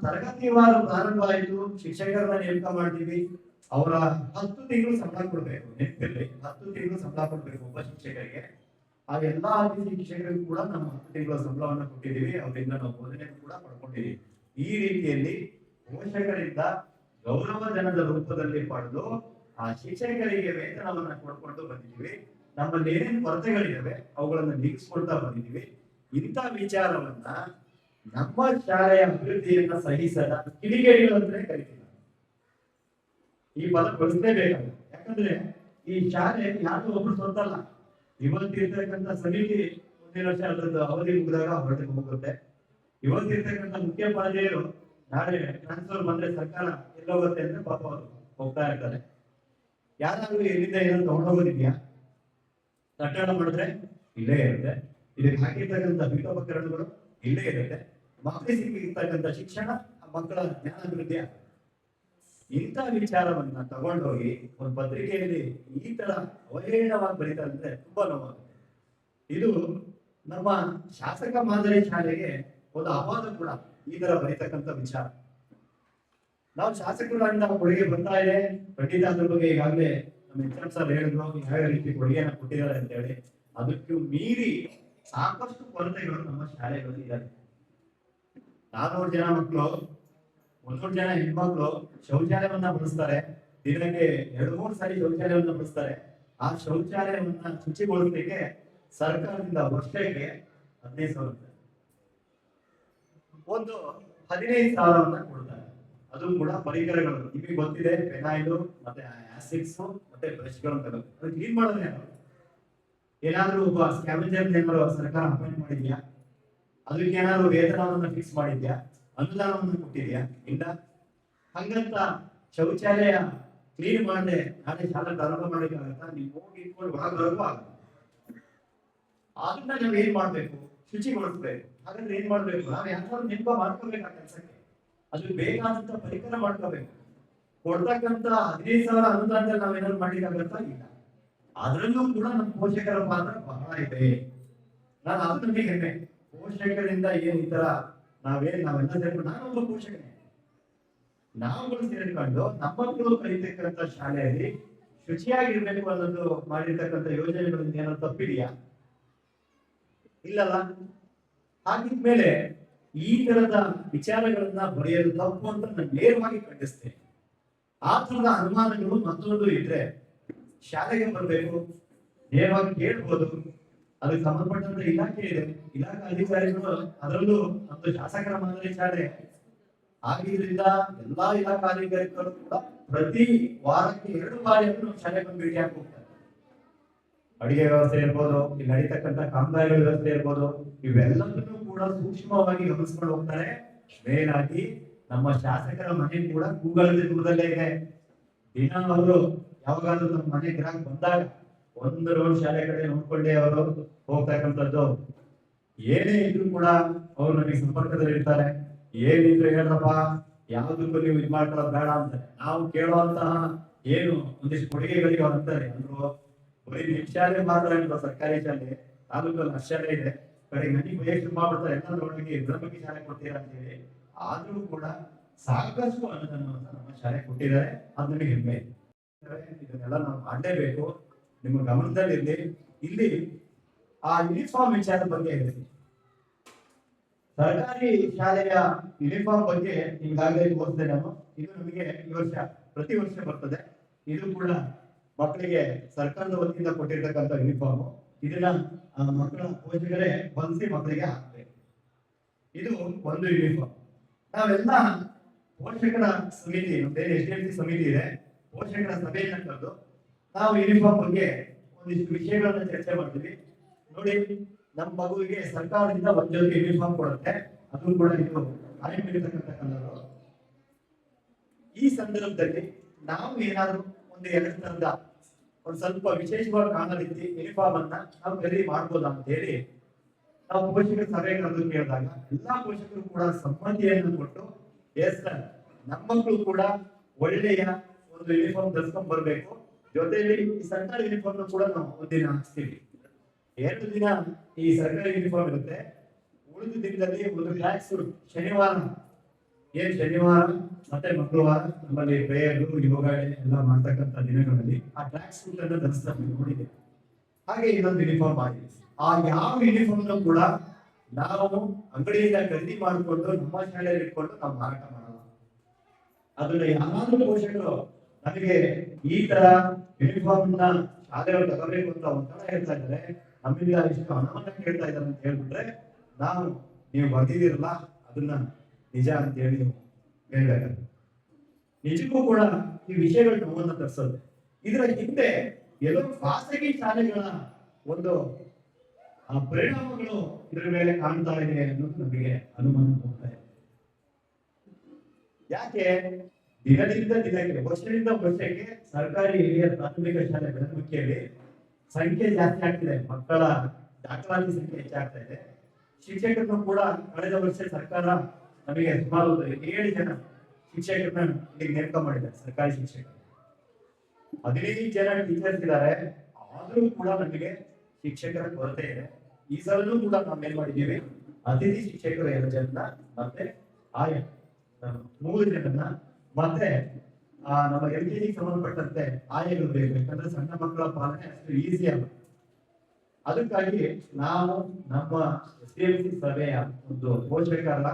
Speaker 2: ತರಗತಿವಾರು ಪ್ರಾರಂಭ ಆಯಿತು, ಶಿಕ್ಷಕರನ್ನ ನೇಮಕ ಮಾಡ್ತೀವಿ. ಅವರ 10 ತಿಂಗಳು ಸಂಬಳ ಕೊಡ್ಬೇಕು. ನೆನಪಿರ್ಲಿ, 10 ತಿಂಗಳು ಸಂಬಳ ಕೊಡ್ಬೇಕು ಒಬ್ಬ ಶಿಕ್ಷಕರಿಗೆ. ಆ ಎಲ್ಲಾ ಶಿಕ್ಷಕರಿಗೂ ಕೂಡ ನಾವು 10 ತಿಂಗಳ ಸಂಬಳವನ್ನು ಕೊಟ್ಟಿದ್ದೀವಿ. ಅವರಿಂದ ನಾವು ಬೋಧನೆ ಕೂಡ ಪಡ್ಕೊಂಡಿದ್ದೀವಿ. ಈ ರೀತಿಯಲ್ಲಿ ಪೋಷಕರಿಂದ ಗೌರವಧನದ ರೂಪದಲ್ಲಿ ಪಡೆದು ಆ ಶಿಕ್ಷಕರಿಗೆ ವೇತನವನ್ನ ಕೊಡ್ಕೊಂಡು ಬಂದಿದ್ದೀವಿ. ನಮ್ಮಲ್ಲಿ ಏನೇನು ಕೊರತೆಗಳಿದಾವೆ ಅವುಗಳನ್ನು ನೀಗಿಸ್ಕೊಳ್ತಾ ಬಂದಿದ್ದೀವಿ. ಇಂಥ ವಿಚಾರವನ್ನ ನಮ್ಮ ಶಾಲೆಯ ಅಭಿವೃದ್ಧಿಯನ್ನ ಸಹಿಸದ ಕಿಡಿಗೇಡಿಗಳು ಅಂತಲೇ ಕರಿತೀವಿ. ಈ ಪದ ಬಳಸಲೇಬೇಕಾಗುತ್ತೆ. ಯಾಕಂದ್ರೆ ಈ ಶಾಲೆ ಯಾರು ಒಬ್ರು ಸ್ವಂತಲ್ಲ. ಇವತ್ತಿರ್ತಕ್ಕಂಥ ಸಮಿತಿ ಮುಂದಿನ ವರ್ಷ ಅದರದ್ದು ಅವಧಿ ಮುಗಿದಾಗ ಹೊರಟಿಗೆ ಹೋಗುತ್ತೆ. ಇವತ್ತಿರ್ತಕ್ಕಂಥ ಮುಖ್ಯೋಪಾಧ್ಯಾಯರು ನಾಳೆ ಟ್ರಾನ್ಸ್ಫರ್ ಬಂದ್ರೆ ಸರ್ಕಾರ ಎಲ್ಲೋಗುತ್ತೆ ಅಂದ್ರೆ ಪಾಪ ಅವರು ಹೋಗ್ತಾ ಇರ್ತಾರೆ. ಯಾರಾದ್ರೂ ಎಲ್ಲಿಂದ ಏನಾದ್ರು ತಗೊಂಡೋಗೋದಿದ್ಯಾ? ಕಟ್ಟಡ ಮಾಡಿದ್ರೆ ಇಲ್ಲೇ ಇರುತ್ತೆ. ಇದಕ್ಕೆ ಹಾಕಿರ್ತಕ್ಕಂಥ ಪೀಠೋಪಕರಣಗಳು ಇಲ್ಲೇ ಇರುತ್ತೆ. ಮಕ್ಕಳಿಗೆ ಸಿಕ್ಕಿರ್ತಕ್ಕಂಥ ಶಿಕ್ಷಣ ಮಕ್ಕಳ ಜ್ಞಾನಾಭಿವೃದ್ಧಿ. ಇಂಥ ವಿಚಾರವನ್ನ ತಗೊಂಡೋಗಿ ಒಂದು ಪತ್ರಿಕೆಯಲ್ಲಿ ಈ ತರ ಅವಹೇಳನವಾಗಿ ಬರೀತಾರೆ ಅಂದ್ರೆ ತುಂಬಾ ನೋವಾಗುತ್ತೆ. ಇದು ನಮ್ಮ ಶಾಸಕ ಮಾದರಿ ಶಾಲೆಗೆ ಒಂದು ಅಪವಾದ ಕೂಡ ಈ ತರ ಬರೀತಕ್ಕಂಥ ವಿಚಾರ. ನಾವು ಶಾಸಕರಿಂದ ಕೊಡುಗೆ ಬರ್ತಾ ಇದೆ. ಖಂಡಿತ ಅದ್ರ ಬಗ್ಗೆ ಈಗಾಗಲೇ ನಮ್ಮ ಎಚ್.ಎಂ. ಸರ್ ಹೇಳಿದ್ರು ಯಾವ ರೀತಿ ಕೊಡುಗೆಯನ್ನು ಕೊಟ್ಟಿದ್ದಾರೆ ಅಂತ ಹೇಳಿ. ಅದಕ್ಕೂ ಮೀರಿ ಸಾಕಷ್ಟು ಕೊರತೆಗಳು ನಮ್ಮ ಶಾಲೆಗಳಲ್ಲಿ ಇದ್ದಾರೆ. 400 ಜನ ಮಕ್ಕಳು, 300 ಜನ ಹೆಣ್ಮಕ್ಳು ಶೌಚಾಲಯವನ್ನ ಬಳಸ್ತಾರೆ. ದಿನಕ್ಕೆ 2-3 ಸಾರಿ ಶೌಚಾಲಯವನ್ನ ಬಳಸ್ತಾರೆ. ಆ ಶೌಚಾಲಯವನ್ನ ಶುಚಿಗೊಳಿಸಲಿಕ್ಕೆ ಸರ್ಕಾರದಿಂದ ವರ್ಷಕ್ಕೆ 15,000 ಒಂದು 15,000 ಕೊಡ್ತಾರೆ. ಅದು ಕೂಡ ಪರಿಕರಗಳು ನಿಮಗೆ ಗೊತ್ತಿದೆ. ಫೆನಾಯಿಲು ಮತ್ತೆ ಆಸಿಡ್ಸ್ ಮತ್ತೆ ಬ್ರಷ್ಗಳು ಅಂತ ಅದು ಕ್ಲೀನ್ ಮಾಡೋದೇ. ಏನಾದ್ರೂ ಒಬ್ಬ ಸ್ಕ್ಯಾವೆಂಜರ್ ಏನಾದ್ರು ಸರ್ಕಾರ ಅಪಾಯಿಂಟ್ ಮಾಡಿದ್ಯಾ? ಅದಕ್ಕೆ ಏನಾದ್ರು ವೇತನವನ್ನು ಫಿಕ್ಸ್ ಮಾಡಿದ್ಯಾ? ಅನುದಾನವನ್ನು ಕೊಟ್ಟಿದ್ಯಾ? ಇಲ್ಲ. ಹಂಗಂತ ಶೌಚಾಲಯ ಕ್ಲೀನ್ ಮಾಡದೆ ನಾಳೆ ಶಾಲೆ ಪ್ರಾರಂಭ ಮಾಡಲಿಕ್ಕಾಗತ್ತಾ? ನೀವು ಹೋಗಿ ಇಟ್ಕೊಂಡು ಒಳಗೆ ಬರೋದು ಆಗ. ಅದನ್ನ ನಾವ್ ಏನ್ ಮಾಡ್ಬೇಕು? ಶುಚಿಗೊಳಿಸ್ಬೇಕು. ಹಾಗಾದ್ರೆ ಏನ್ ಮಾಡ್ಬೇಕು? ನಾವ್ ಯಾರು ನೆನಪ ಮಾಡ್ಕೋಬೇಕು ಆ ಕೆಲಸಕ್ಕೆ. ಅದು ಬೇಕಾದಂತ ಪರಿಕರ ಮಾಡ್ಕೋಬೇಕು. ಕೊಡ್ತಕ್ಕಂತ 15,000 ಅನುದಾನದಲ್ಲಿ ನಾವೇನಾದ್ರು ಮಾಡ್ಲಿಕ್ಕಾಗತ್ತಾ? ಇಲ್ಲ. ಅದರಲ್ಲೂ ಕೂಡ ನಮ್ಮ ಪೋಷಕರ ಪಾತ್ರ ಬಹಳ ಇದೆ. ನಾನು ಅದು ನಮಗೆ ಹೆಮ್ಮೆ. ಪೋಷಕರಿಂದ ಏನ್ ಈ ತರ ನಾವೆಲ್ಲ ಸೇರ್ಕೊಂಡು, ನಾನೊಬ್ಬ ಪೋಷಕನೇ, ನಾವುಗಳು ಸೇರ್ಕೊಂಡು ನಮ್ಮ ಮಕ್ಕಳು ಕಲಿತಕ್ಕಂಥ ಶಾಲೆಯಲ್ಲಿ ಶುಚಿಯಾಗಿರ್ಬೇಕು ಅನ್ನೋದು ಮಾಡಿರ್ತಕ್ಕಂಥ ಯೋಜನೆಗಳಿಂದ ಏನಾದ್ರು ತಪ್ಪಿದೆಯಾ? ಇಲ್ಲಲ್ಲ. ಹಾಗಿದ್ಮೇಲೆ ಈ ತರದ ವಿಚಾರಗಳನ್ನ ಬರೆಯೋದು ತಪ್ಪು ಅಂತ ನಾನು ನೇರವಾಗಿ ಖಂಡಿಸ್ತೇನೆ. ಆ ತರದ ಅನುಮಾನಗಳು ಮತ್ತೊಂದು ಇದ್ರೆ ಶಾಲೆಗೆ ಬರಬೇಕು, ನೇರವಾಗಿ ಕೇಳ್ಬೋದು. ಅದಕ್ಕೆ ಸಂಬಂಧಪಟ್ಟಂತ ಇಲಾಖೆ ಇದೆ, ಇಲಾಖಾ ಅಧಿಕಾರಿಗಳು, ಅದರಲ್ಲೂ ಒಂದು ಶಾಸಕರ ಮಾದರಿ ಶಾಲೆ ಆಗಿದ್ರಿಂದ ಎಲ್ಲಾ ಇಲಾಖಾ ಅಧಿಕಾರಿಗಳು ಕೂಡ ಪ್ರತಿ ವಾರಕ್ಕೆ 2 ಬಾರಿ ನಮ್ಮ ಶಾಲೆ ಬಂದು ಭೇಟಿ ಹೋಗ್ತಾರೆ. ಅಡಿಗೆ ವ್ಯವಸ್ಥೆ ಇರ್ಬೋದು, ಇಲ್ಲಿ ನಡೀತಕ್ಕಂಥ ಕಾಮಗಾರಿ ವ್ಯವಸ್ಥೆ ಇರ್ಬೋದು, ಇವೆಲ್ಲದನ್ನು ಕೂಡ ಸೂಕ್ಷ್ಮವಾಗಿ ಗಮನಿಸ್ಕೊಂಡು ಹೋಗ್ತಾರೆ. ಮೇಲಾಗಿ ನಮ್ಮ ಶಾಸಕರ ಮನೆ ಕೂಡ ಕೂಗಲದ ದೂರದಲ್ಲೇ ಇದೆ. ದಿನ ಅವರು ಯಾವಾಗಾದ್ರೂ ನಮ್ಮ ಮನೆ ಗ್ರಾಹಕ ಬಂದಾಗ ಒಂದು ರೌಂಡ್ ಶಾಲೆ ಕಡೆ ನೋಡ್ಕೊಂಡೇ ಅವರು ಹೋಗ್ತಕ್ಕಂಥದ್ದು. ಏನೇ ಇದ್ರು ಕೂಡ ಅವ್ರು ನಮಗೆ ಸಂಪರ್ಕದಲ್ಲಿ ಇರ್ತಾರೆ. ಏನಿದ್ರು ಹೇಳ್ರಪ್ಪ, ಯಾವ್ದಕ್ಕೂ ನೀವು ಇದ್ ಮಾಡ್ಕೊಳ್ಳೋದು ಬೇಡ ಅಂತ ನಾವು ಕೇಳುವಂತಹ ಏನು ಒಂದಿಷ್ಟು ಕೊಡುಗೆಗಳಿಗೆ ಅವ್ರು ಅಂತಾರೆ. ಅಂದ್ರು ಬರೀ ನಿಮ್ ಶಾಲೆ ಮಾತ್ರ ಇಲ್ಲ, ಸರ್ಕಾರಿ ಶಾಲೆ ತಾಲೂಕಲ್ಲಿ ಶಾಲೆ ಇದೆ. ಕಡೆಗೆ ನನಗೆ ಬಯಕೆ ಶುರು ಮಾಡ್ಬಿಡ್ತಾರೆ, ಎಲ್ಲದರೊಳಗೆ ಇದ್ರ ಶಾಲೆ ಕೊಡ್ತೀರಾ ಅಂತ ಹೇಳಿ. ಆದ್ರೂ ಕೂಡ ಸಾಕಷ್ಟು ಅನುದಾನವನ್ನು ನಮ್ಮ ಶಾಲೆ ಕೊಟ್ಟಿದ್ದಾರೆ. ಅದು ನಮಗೆ ಹೆಮ್ಮೆ. ಇದನ್ನೆಲ್ಲ ನಾವು ಮಾಡಲೇಬೇಕು. ನಿಮ್ಮ ಗಮನದಲ್ಲಿ ಇರಲಿ. ಇಲ್ಲಿ ಆ ಯೂನಿಫಾರ್ಮ್ ವಿಚಾರದ ಬಗ್ಗೆ ಹೇಳ್ತೀನಿ. ಸರ್ಕಾರಿ ಶಾಲೆಯ ಯೂನಿಫಾರ್ಮ್ ಬಗ್ಗೆ ಈಗಾಗಲೇ ಓದಿದೆ ನಾನು. ಇದು ನಮಗೆ ಈ ವರ್ಷ ಪ್ರತಿ ವರ್ಷ ಬರ್ತದೆ. ಇದು ಕೂಡ ಮಕ್ಕಳಿಗೆ ಸರ್ಕಾರದ ವತಿಯಿಂದ ಕೊಟ್ಟಿರ್ತಕ್ಕಂಥ ಯೂನಿಫಾರ್ಮ್. ಇದನ್ನ ಮಕ್ಕಳ ಪೋಷಕರೇ ಬಂದಿಸಿ ಮಕ್ಕಳಿಗೆ ಹಾಕ್ಬೇಕು. ಇದು ಒಂದು ಯೂನಿಫಾರ್ಮ್. ನಾವೆಲ್ಲ ಪೋಷಕರ ಸಮಿತಿ, ಬೇರೆ SDMC ಸಮಿತಿ ಇದೆ, ಪೋಷಕರ ಸಭೆಯನ್ನ ಕರೆದು ನಾವು ಯೂನಿಫಾರ್ಮ್ ಬಗ್ಗೆ ಒಂದಿಷ್ಟು ವಿಷಯಗಳನ್ನ ಚರ್ಚೆ ಮಾಡ್ತೀವಿ. ನೋಡಿ, ನಮ್ಮ ಮಗುವಿಗೆ ಸರ್ಕಾರದಿಂದ ಒಂದು ಜೊತೆ ಯೂನಿಫಾರ್ಮ್ ಕೊಡುತ್ತೆ. ಅದು ಕೂಡ ಇದು ಆಯ್ಕೆರ್ತಕ್ಕಂಥ ಕಲರು. ಈ ಸಂದರ್ಭದಲ್ಲಿ ನಾವು ಏನಾದ್ರು ಒಂದು 2 ತರದ ಒಂದು ಸ್ವಲ್ಪ ವಿಶೇಷವಾಗಿ ಕಾಣೋ ರೀತಿ ಯೂನಿಫಾರ್ಮ್ ಅನ್ನ ನಾವು ಖರೀದಿ ಮಾಡ್ಬೋದಾ ಅಂತ ಹೇಳಿ ನಾವು ಪೋಷಕರ ಸಭೆ ಕರೆದು ಕೇಳಿದಾಗ ಎಲ್ಲಾ ಪೋಷಕರು ಕೂಡ ಸಮ್ಮತಿಯನ್ನು ಕೊಟ್ಟು, ಎಸ್ ಸರ್, ನಮ್ಮ ಮಕ್ಕಳು ಕೂಡ ಒಳ್ಳೆಯ ಒಂದು ಯೂನಿಫಾರ್ಮ್ ಧರಿಸ್ಕೊಂಡ್ ಬರ್ಬೇಕು, ಜೊತೆಯಲ್ಲಿ ಈ ಸರ್ಕಾರಿ ಯೂನಿಫಾರ್ಮ್ ಕೂಡ ನಾವು ಒಂದಿನ ಹಾಕ್ತೀವಿ. 2 ದಿನ ಈ ಸರ್ಕಾರಿ ಯೂನಿಫಾರ್ಮ್ ಇರುತ್ತೆ. ಉಳಿದ ದಿನದಲ್ಲಿ ಒಂದು ಟ್ರ್ಯಾಕ್ ಸೂಟ್ ಶನಿವಾರ ಏನ್ ಶನಿವಾರ ಮತ್ತೆ ಮಂಗಳವಾರ ನಮ್ಮಲ್ಲಿ ಪ್ರೇಯರ್ ಯೋಗ ಎಲ್ಲ ಮಾಡ್ತಕ್ಕಂಥ ದಿನಗಳಲ್ಲಿ ಆ ಟ್ರ್ಯಾಕ್ ಸೂಟ್ ಅನ್ನು ಧರಿಸ್ತಾರೆ, ನೀವು ನೋಡಿದ್ದೀರಿ. ಹಾಗೆ ಇನ್ನೊಂದು ಯೂನಿಫಾರ್ಮ್ ಆಗಿದೆ. ಆ ಯಾವ ಯೂನಿಫಾರ್ಮ್ ಕೂಡ ನಾವು ಅಂಗಡಿಯಿಂದ ಖರೀದಿ ಮಾಡಿಕೊಂಡು ನಮ್ಮ ಶಾಲೆಯಲ್ಲಿ ಇಟ್ಕೊಂಡು ನಾವು ಮಾರಾಟ ಮಾಡಲ್ಲ. ಅದನ್ನ ಯಾರಾದ್ರೂ ಪೋಷಕರು ನಮಗೆ ಈ ತರ ಯೂನಿಫಾರ್ಮ್ ನ ಶಾಲೆಯವರು ತಗೋಬೇಕು ಅಂತ ಒತ್ತಡ ಹೇಳ್ತಾ ಇದ್ದಾರೆ, ನಮ್ಮಿಂದ ಇಷ್ಟು ಹಣವನ್ನ ಕೇಳ್ತಾ ಇದ್ದಾರೆ ಅಂತ ಹೇಳ್ಬಿಟ್ರೆ ನಾವು ನೀವು ಬರ್ದಿದ್ದೀರಲ್ಲ ಅದನ್ನ ನಿಜ ಅಂತ ಹೇಳಿ ನೀವು ಹೇಳ್ಬೇಕಾಗುತ್ತೆ. ನಿಜಕ್ಕೂ ಕೂಡ ಈ ವಿಷಯಗಳು ನೋವನ್ನ ತರಿಸೋದು. ಇದರ ಹಿಂದೆ ಎಲ್ಲೋ ಖಾಸಗಿ ಶಾಲೆಗಳ ಒಂದು ಪರಿಣಾಮಗಳು ಇದರ ಮೇಲೆ ಕಾಣ್ತಾ ಇದೆ ಅನ್ನೋದು ನಮಗೆ ಅನುಮಾನ ಹೋಗ್ತಾ ಇದೆ. ಯಾಕೆ ದಿನದಿಂದ ದಿನಕ್ಕೆ ವರ್ಷದಿಂದ ವರ್ಷಕ್ಕೆ ಸರ್ಕಾರಿ ಹಿರಿಯ ಪ್ರಾಥಮಿಕ ಶಾಲೆ ಬೆಳವಣಿಗೆಯಲ್ಲಿ ಸಂಖ್ಯೆ ಜಾಸ್ತಿ ಆಗ್ತಿದೆ, ಮಕ್ಕಳ ದಾಖಲಾತಿ ಸಂಖ್ಯೆ ಹೆಚ್ಚಾಗ್ತಾ ಇದೆ. ಶಿಕ್ಷಕರನ್ನು ಕೂಡ ಕಳೆದ ವರ್ಷ ಸರ್ಕಾರ ನಮಗೆ ಸುಮಾರು 7 ಜನ ಶಿಕ್ಷಕರನ್ನ ಇಲ್ಲಿಗೆ ನೇಮಕ ಮಾಡಿದ್ದಾರೆ, ಸರ್ಕಾರಿ ಶಿಕ್ಷಕರು. 15 ಜನ ಟೀಚರ್ಸ್ ಇದ್ದಾರೆ, ಆದ್ರೂ ಕೂಡ ನಮಗೆ ಶಿಕ್ಷಕರ ಕೊರತೆ ಇದೆ. ಈ ಸಲೂ ಕೂಡ ನಾವು ಏನ್ ಮಾಡಿದ್ದೀವಿ, ಅತಿಥಿ ಶಿಕ್ಷಕರು 2 ಜನ ಮತ್ತೆ ಆಯಾ 3 ಜನನ್ನ ಮತ್ತೆ ನಮ್ಮ LKG ಸಂಬಂಧಪಟ್ಟಂತೆ ಆಯಗಳು ಬೇಕು, ಯಾಕಂದ್ರೆ ಸಣ್ಣ ಮಕ್ಕಳ ಪಾಲನೆ ಅಷ್ಟು ಈಸಿ ಅಲ್ಲ. ಅದಕ್ಕಾಗಿ ನಾವು ನಮ್ಮ SDMC ಸಭೆಯ ಒಂದು ಪೋಷಕರ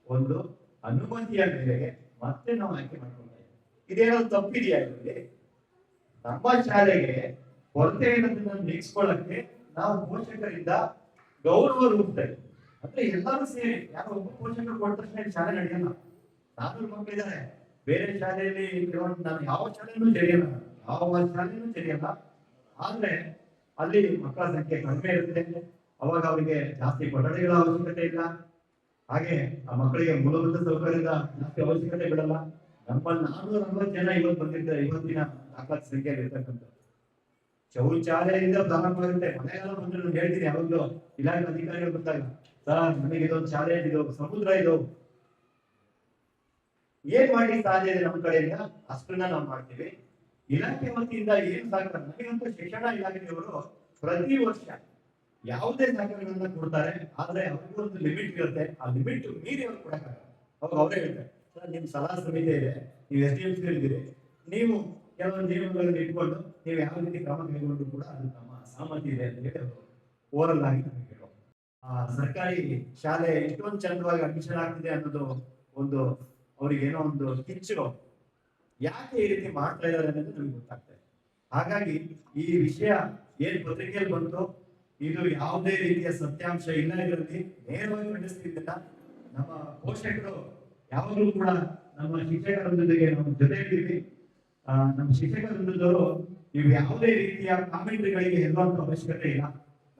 Speaker 2: ಒಂದು ಅನುಮತಿಯ ಮೇರೆಗೆ ಮತ್ತೆ ನಾವು ಆಯ್ಕೆ ಮಾಡ್ಕೊಳ್ತಾ ಇದ್ದೀವಿ. ಇದೇನಾದ್ರು ತಪ್ಪಿದೆಯಾ ಇಲ್ಲಿ? ನಮ್ಮ ಶಾಲೆಗೆ ಕೊರತೆ ಇರೋದನ್ನ ನೀಗಿಸ್ಕೊಳ್ಳಕ್ಕೆ ನಾವು ಪೋಷಕರಿಂದ ಗೌರವ ರೂಪಿಸ್ತೇವೆ. ಅಂದ್ರೆ ಎಲ್ಲರೂ ಸೇರಿ, ಯಾರೋ ಒಬ್ಬ ಪೋಷಕರು ಕೊಟ್ಟ ತಕ್ಷಣ ಶಾಲೆ ನಡೆಯಲ್ಲ. 400 ಮಕ್ಕಳಿದ್ದಾರೆ, ಬೇರೆ ಶಾಲೆಯಲ್ಲಿ ನಾನು ಯಾವ ಶಾಲೆನೂ ತೆರೆಯಲ್ಲ, ಆದ್ರೆ ಅಲ್ಲಿ ಮಕ್ಕಳ ಸಂಖ್ಯೆ ಕಡಿಮೆ ಇರುತ್ತೆ. ಅವಾಗ ಅವರಿಗೆ ಜಾಸ್ತಿ ಕೊಠಡಿಗಳ ಅವಶ್ಯಕತೆ ಇಲ್ಲ, ಹಾಗೆ ಆ ಮಕ್ಕಳಿಗೆ ಮೂಲಭೂತ ಸೌಕರ್ಯದ ಜಾಸ್ತಿ ಅವಶ್ಯಕತೆ ಬಿಡಲ್ಲ. ನಮ್ಮಲ್ಲಿ 440 ಜನ ಇವತ್ತು ಬಂದಿರ್ತಾರೆ, ಇವತ್ತಿನ ದಾಖಲಾತಿ ಸಂಖ್ಯೆಯಲ್ಲಿ ಇರ್ತಕ್ಕಂಥ ಶೌಚಾಲಯದಿಂದ ಪ್ರಾರಂಭ ಆಗುತ್ತೆ. ಮನೆಗೆಲ್ಲ ಬಂದ್ರೆ ನಾನು ಹೇಳ್ತೀನಿ, ಯಾವಾಗಲೂ ಇಲಾಖೆ ಅಧಿಕಾರಿಗಳು ಬಂದಾಗ, ಸರ್ ನಮಗೆ ಇದೊಂದು ಶಾಲೆ, ಇದು ಸಮುದ್ರ, ಇದು ಏನ್ ಮಾಡಿ ಸಾಧ್ಯ ಇದೆ ನಮ್ಮ ಕಡೆಯಿಂದ ಅಷ್ಟನ್ನ ನಾವು ಮಾಡ್ತೀವಿ. ಇಲಾಖೆ ವತಿಯಿಂದ ಏನ್ ಸಹಕಾರ, ನಮಗಂತೂ ಶಿಕ್ಷಣ ಇಲಾಖೆಯವರು ಪ್ರತಿ ವರ್ಷ ಯಾವುದೇ ಸಹಕಾರಗಳನ್ನ ಕೊಡ್ತಾರೆ, ಆದ್ರೆ ಅವ್ರಿಗೂ ಒಂದು ಲಿಮಿಟ್ ಇರುತ್ತೆ. ಆ ಲಿಮಿಟ್ ಮೀರಿ ಅವ್ರು ಕೊಡಕ್ಕಾಗಲ್ಲ. ಅವಾಗ ಅವರೇ ಹೇಳ್ತಾರೆ, ಸರ್ ನಿಮ್ ಸಲಹಾ ಸಮಿತಿ ಇದೆ, ನೀವು SDMC ಇದ್ದೀರಿ, ನೀವು ಕೆಲವೊಂದು ನಿಯಮಗಳನ್ನು ಇಟ್ಕೊಂಡು ನೀವು ಯಾವ ರೀತಿ ಕ್ರಮ ಕೈಗೊಂಡು ಕೂಡ ಅದು ನಮ್ಮ ಸಾಮರ್ಥ್ಯ ಇದೆ ಅಂತ ಹೇಳಿ ಓರಲ್ ಆಗಿ ನಮಗೆ ಹೇಳೋದು. ಸರ್ಕಾರಿ ಶಾಲೆ ಇಷ್ಟೊಂದು ಚಂದವಾಗಿ ಅಡ್ಮಿಷನ್ ಆಗ್ತಿದೆ ಅನ್ನೋದು ಒಂದು ಅವ್ರಿಗೆ ಏನೋ ಒಂದು ಕಿಚ್ಚು, ಯಾಕೆ ಈ ರೀತಿ ಮಾಡ್ತಾ ಇದ್ದಾರೆ ಅನ್ನೋದು ನಮ್ಗೆ ಗೊತ್ತಾಗ್ತದೆ. ಹಾಗಾಗಿ ಈ ವಿಷಯ ಏನ್ ಪತ್ರಿಕೆಯಲ್ಲಿ ಬಂತು, ಇದು ಯಾವುದೇ ರೀತಿಯ ಸತ್ಯಾಂಶ ಇಲ್ಲ, ಇದರಲ್ಲಿ ನೇರವಾಗಿ ಖಂಡಿಸ್ತಿದ್ದಿಲ್ಲ. ನಮ್ಮ ಪೋಷಕರು ಯಾವಾಗಲೂ ಕೂಡ ನಮ್ಮ ಶಿಕ್ಷಕರೊಂದಿಗೆ ನಾವು ಜೊತೆ ಇದ್ದೀವಿ. ನಮ್ಮ ಶಿಕ್ಷಕರೊಂದಿದ್ದವರು ನೀವು ಯಾವುದೇ ರೀತಿಯ ಕಾಮೆಂಟ್ರಿಗಳಿಗೆ ಹೇಳುವಂತ ಅವಶ್ಯಕತೆ ಇಲ್ಲ.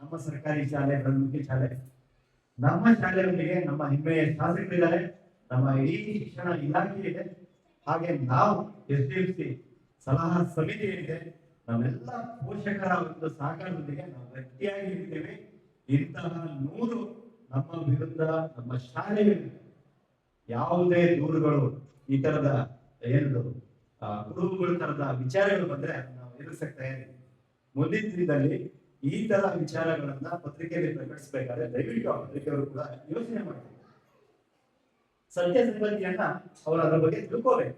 Speaker 2: ನಮ್ಮ ಸರ್ಕಾರಿ ಶಾಲೆ, ಪ್ರಾಥಮಿಕ ಶಾಲೆ, ನಮ್ಮ ಶಾಲೆಯೊಂದಿಗೆ ನಮ್ಮ ಹೆಮ್ಮೆಯ ಶಾಸಕರಿದ್ದಾರೆ, ನಮ್ಮ ಇಡೀ ಶಿಕ್ಷಣ ಇಲಾಖೆ ಇದೆ, ಹಾಗೆ ನಾವು SDMC ಸಲಹಾ ಸಮಿತಿ ಏನಿದೆ, ನಾವೆಲ್ಲ ಪೋಷಕರ ಒಂದು ಸಹಕಾರದೊಂದಿಗೆ ನಾವು ಗಟ್ಟಿಯಾಗಿ ಇರ್ತೇವೆ. ಇಂತಹ 100 ನಮ್ಮ ವಿರುದ್ಧ ನಮ್ಮ ಶಾಲೆಯಲ್ಲಿ ಯಾವುದೇ ದೂರುಗಳು, ಈ ತರದ ಏನು ಕುರುಹುಗಳ ತರದ ವಿಚಾರಗಳು ಬಂದ್ರೆ ನಾವು ಎದುರಿಸಕ್ ತಯಾರಿದ್ದೀವಿ. ಮುಂದಿನ ದಿನದಲ್ಲಿ ಈ ತರ ವಿಚಾರಗಳನ್ನ ಪತ್ರಿಕೆಯಲ್ಲಿ ಪ್ರಕಟಿಸಬೇಕಾದ್ರೆ ದಯವಿಟ್ಟು ಆ ಪತ್ರಿಕೆಯವರು ಕೂಡ ಯೋಚನೆ ಮಾಡ್ತೀವಿ, ಸತ್ಯಸಂಗತಿಯನ್ನ ಅವರು ಅದರ ಬಗ್ಗೆ ತಿಳ್ಕೋಬೇಕು.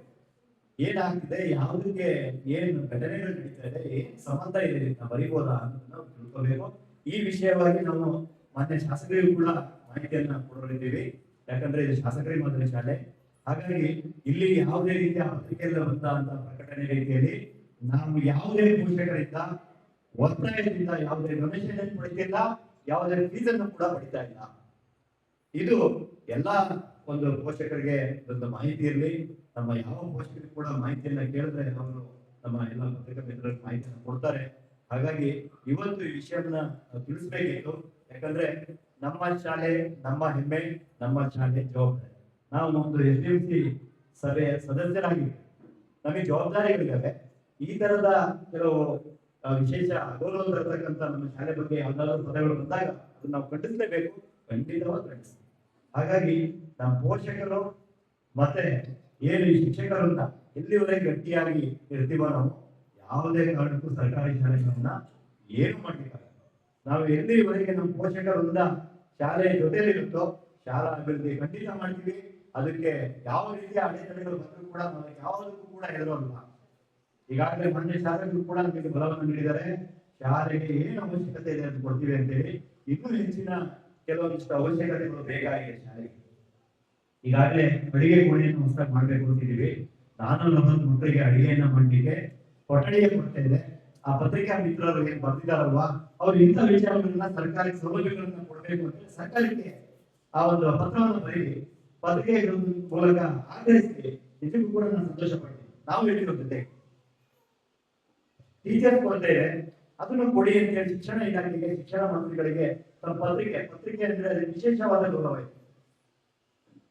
Speaker 2: ಏನಾಗ್ತಿದೆ, ಯಾವುದಕ್ಕೆ ಏನು ಘಟನೆಗಳು ನಡೀತಾ ಇದೆ, ಏನ್ ಸಂಬಂಧ ಇದೆ ನಾವು ಬರೀಬೋದಾ ಅನ್ನೋದನ್ನ ತಿಳ್ಕೋಬೇಕು. ಈ ವಿಷಯವಾಗಿ ನಾವು ಮಾನ್ಯ ಶಾಸಕರಿಗೂ ಕೂಡ ಮಾಹಿತಿಯನ್ನ ಕೊಡಲಿದ್ದೀವಿ, ಯಾಕಂದ್ರೆ ಇದು ಶಾಸಕರಿ ಮಾದರಿ ಶಾಲೆ. ಹಾಗಾಗಿ ಇಲ್ಲಿ ಯಾವುದೇ ರೀತಿಯ ಪತ್ರಿಕೆಯಲ್ಲಿ ಬಂದಂತ ಪ್ರಕಟಣೆ ರೀತಿಯಲ್ಲಿ ನಾವು ಯಾವುದೇ ಪೋಷಕರಿಂದ ಒತ್ತಾಯದಿಂದ ಯಾವುದೇ ಡೊನೇಷನ್ ಪಡಿತಿಲ್ಲ, ಯಾವುದೇ ಫೀಸ್ ಅನ್ನು ಕೂಡ ಪಡಿತಾ ಇಲ್ಲ. ಇದು ಎಲ್ಲಾ ಒಂದು ಪೋಷಕರಿಗೆ ಒಂದು ಮಾಹಿತಿ ಇರಲಿ. ನಮ್ಮ ಯಾವ ಪೋಷಕರು ಕೂಡ ಮಾಹಿತಿಯನ್ನ ಕೇಳಿದ್ರೆ ಅವರು ನಮ್ಮ ಎಲ್ಲ ಪತ್ರಿಕಾ ಮಿತ್ರರು ಮಾಹಿತಿಯನ್ನು ಕೊಡ್ತಾರೆ. ಹಾಗಾಗಿ ಇವತ್ತು ಈ ವಿಷಯವನ್ನ ತಿಳಿಸ್ಬೇಕಿತ್ತು, ಯಾಕಂದ್ರೆ ನಮ್ಮ ಶಾಲೆ ನಮ್ಮ ಹೆಮ್ಮೆ, ನಮ್ಮ ಶಾಲೆ ಜವಾಬ್ದಾರಿ. ನಾವು ಒಂದು SDMC ಸಭೆಯ ಸದಸ್ಯರಾಗಿ ನಮಗೆ ಜವಾಬ್ದಾರಿಗಳಿದ್ದಾವೆ. ಈ ತರದ ಕೆಲವು ವಿಶೇಷ ಅಗೌರವ ತರತಕ್ಕಂತ ನಮ್ಮ ಶಾಲೆ ಬಗ್ಗೆ ಯಾವ್ದಾದ್ರು ಪದಗಳು ಬಂದಾಗ ಅದನ್ನ ನಾವು ಖಂಡಿಸಲೇಬೇಕು, ಖಂಡಿತವಾಗಿ ಖಂಡಿಸ್ತೀವಿ. ಹಾಗಾಗಿ ನಮ್ಮ ಪೋಷಕರು ಮತ್ತೆ ಏನು ಈ ಶಿಕ್ಷಕರನ್ನ ಎಲ್ಲಿವರೆಗೆ ಗಟ್ಟಿಯಾಗಿ ಇರ್ತೀವೋ ನಾವು ಯಾವುದೇ ಕಾರಣಕ್ಕೂ ಸರ್ಕಾರಿ ಶಾಲೆಗಳನ್ನ ಏನು ಮಾಡ್ಲಿಕ್ಕಾಗಲ್ಲ. ನಾವು ಎಲ್ಲಿವರೆಗೆ ನಮ್ಮ ಪೋಷಕರಿಂದ ಶಾಲೆಯ ಜೊತೆಲಿರುತ್ತೋ ಶಾಲಾ ಅಭಿವೃದ್ಧಿ ಖಂಡಿತ ಮಾಡ್ತೀವಿ. ಅದಕ್ಕೆ ಯಾವ ರೀತಿಯ ಅಡೆತಡೆಗಳು ಬಂದರೂ ಕೂಡ ನಾವು ಯಾವುದಕ್ಕೂ ಕೂಡ ಹೆದರೋಲ್ಲ. ಈಗಾಗಲೇ ಮೊನ್ನೆ ಶಾಸಕರು ಕೂಡ ನಮಗೆ ಬಲವನ್ನು ನೀಡಿದ್ದಾರೆ, ಶಾಲೆಗೆ ಏನು ಅವಶ್ಯಕತೆ ಇದೆ ಅಂತ ಕೊಡ್ತೀವಿ ಅಂತೇಳಿ. ಇನ್ನೂ ಹೆಚ್ಚಿನ ಕೆಲವೊಂದಿಷ್ಟು ಅವಶ್ಯಕತೆಗಳು ಬೇಕಾಗಿದೆ ಶಾಲೆಗೆ. ಈಗಾಗಲೇ ಅಡಿಗೆ ಕೋಣೆಯನ್ನು ಹೊಸದಾಗಿ ಮಾಡ್ಬೇಕು ಅಂತಿದ್ದೀವಿ. 440 ಮಕ್ಕಳಿಗೆ ಅಡಿಗೆಯನ್ನ ಮಾಡಲಿಕ್ಕೆ ಕೊಠಡಿಯ ಕೊರತೆ ಇದೆ. ಆ ಪತ್ರಿಕಾ ಮಿತ್ರರು ಏನ್ ಬರ್ತಿದಾರಲ್ವಾ, ಅವ್ರು ಇಂಥ ವಿಚಾರಗಳನ್ನ ಸರ್ಕಾರಕ್ಕೆ ಸೌಲಭ್ಯಗಳನ್ನ ಕೊಡಬೇಕು ಅಂತ ಸರ್ಕಾರಕ್ಕೆ ಆ ಒಂದು ಪತ್ರವನ್ನು ಬರೀರಿ, ಪತ್ರಿಕೆಗಳ ಮೂಲಕ ಆಗ್ರಹಿಸಿ. ಇದಕ್ಕೂ ಕೂಡ ನಾನು ಸಂತೋಷ ಪಡ್ತೀನಿ. ನಾವು ಹೇಳಿರೋ ಜೊತೆ ಟೀಚರ್ ಕೊರತೆ ಇದೆ, ಅದನ್ನು ಕೊಡಿ ಅಂತ ಹೇಳಿ ಶಿಕ್ಷಣ ಇಲಾಖೆಗೆ, ಶಿಕ್ಷಣ ಮಂತ್ರಿಗಳಿಗೆ ತಮ್ಮ ಪತ್ರಿಕೆ ಅಂದ್ರೆ ಅದು ವಿಶೇಷವಾದ ಗೌರವ ಇದೆ.